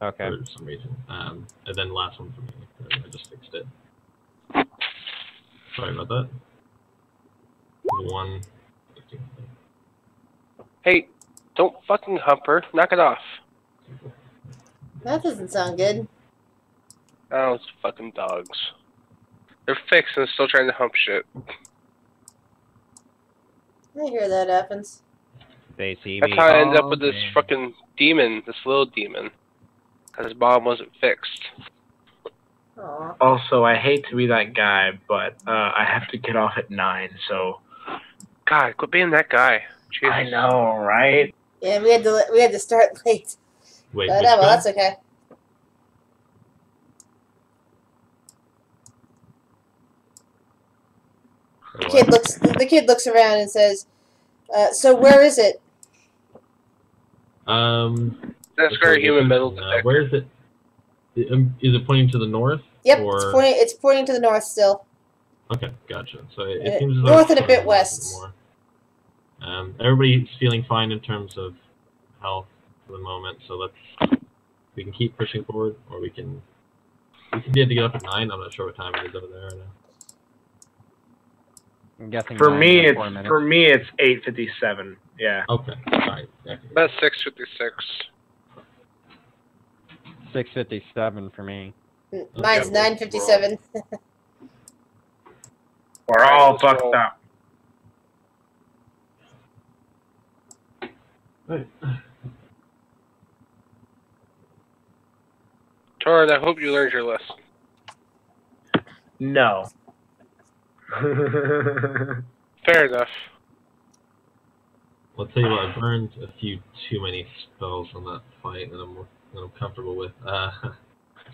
Okay. for some reason. And then last one for me. I just fixed it. Sorry about that. 1. Hey, don't fucking hump her. Knock it off. That doesn't sound good. Oh, it's fucking dogs. They're fixed and still trying to hump shit. I hear that happens. They see That's me how I ended up all with this day. fucking demon, this little demon. Because his mom wasn't fixed. Aw. Also, I hate to be that guy, but I have to get off at 9, so. God, quit being that guy. Jesus. I know, right? Yeah, we had to start late. Wait, But which well, guy? that's okay. The kid looks around and says, "So where is it?" That's for a human metal detector. Where is it? Is it pointing to the north? Yep, or... it's pointing to the north still. Okay, gotcha. So it seems as though north and a bit west. Everybody's feeling fine in terms of health for the moment, so we can keep pushing forward, or we can be able to get up at 9. I'm not sure what time it is over there right now. I'm guessing for me it's 8:57. Yeah. Okay. All right. About 6:56. 6:57 for me. Mine's 9:57. We're all fucked up. Right. Torrid, I hope you learned your lesson. No. Fair enough. I'll tell you what, I burned a few too many spells on that fight that I'm comfortable with.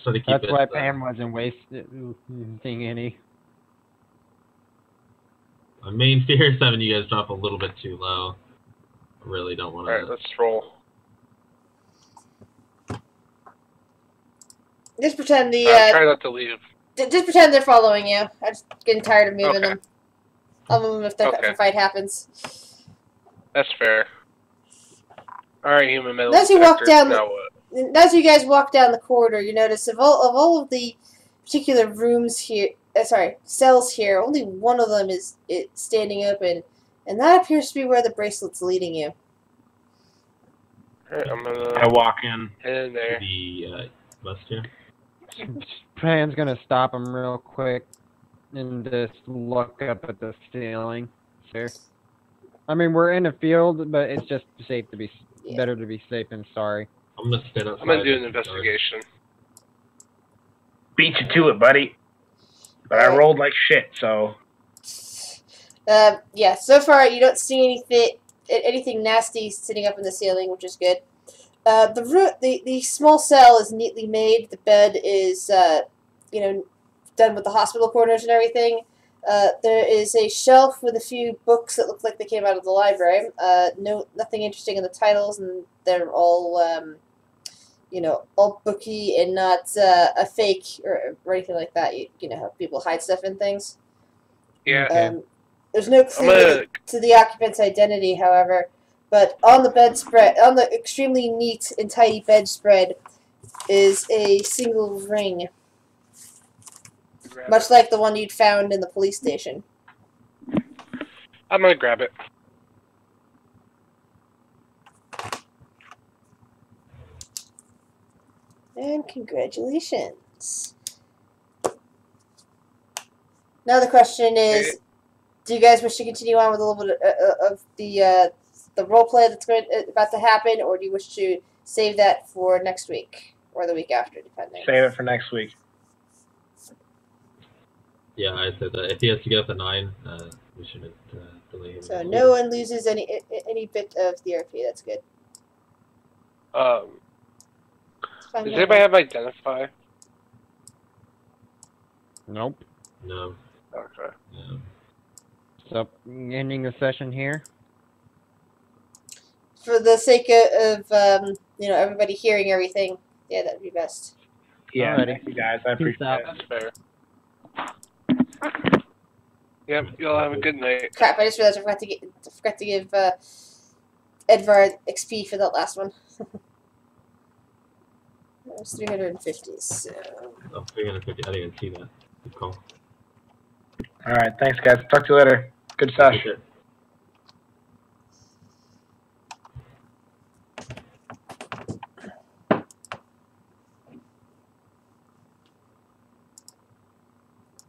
So to keep That's why Pam wasn't wasting any. My main fear is having you guys drop a little bit too low. I really don't want to. Alright, let's roll. Just pretend try not to leave. Just pretend they're following you. I'm just getting tired of moving them. I'll move them if the fight happens. That's fair. Alright, human metal As you walk down, now what? as you guys walk down the corridor, you notice of all of the particular rooms here, cells here, only one of them is standing open, and that appears to be where the bracelet's leading you. Alright, I walk in. Head in there. The bus here. Pan's gonna stop him real quick and just look up at the ceiling. Sure. I mean, we're in a field, but it's just safe to be better to be safe than sorry. I'm gonna stand outside. I'm gonna do an investigation. Beat you to it, buddy. But I rolled like shit, so. Yeah. So far, you don't see anything nasty sitting up in the ceiling, which is good. The small cell is neatly made. The bed is, done with the hospital corners and everything. There is a shelf with a few books that look like they came out of the library. Nothing interesting in the titles, and they're all, all booky and not a fake or anything like that. You know how people hide stuff in things. Yeah. There's no clue to the occupant's identity, however. But on the bedspread, on the extremely neat and tidy bedspread, is a single ring. Much like the one you'd found in the police station. I'm gonna grab it. And congratulations. Now the question is, do you guys wish to continue on with a little bit of the roleplay that's about to happen, or do you wish to save that for next week or the week after, depending? Save it for next week. Yeah, I said that if he has to get up at 9, we shouldn't delay him. So no one loses any bit of the RP. That's good. Does anybody have Identify? Nope. No. Okay. No. So, ending the session here. For the sake of everybody hearing everything, yeah, that'd be best. Yeah, thank you guys. I appreciate it. That's fair. Yep, y'all have a good night. Crap! I just realized I forgot to give Edvard XP for that last one. That was 350. So. Oh, 350. I didn't even see that. Good call. All right, thanks, guys. Talk to you later. Good stuff.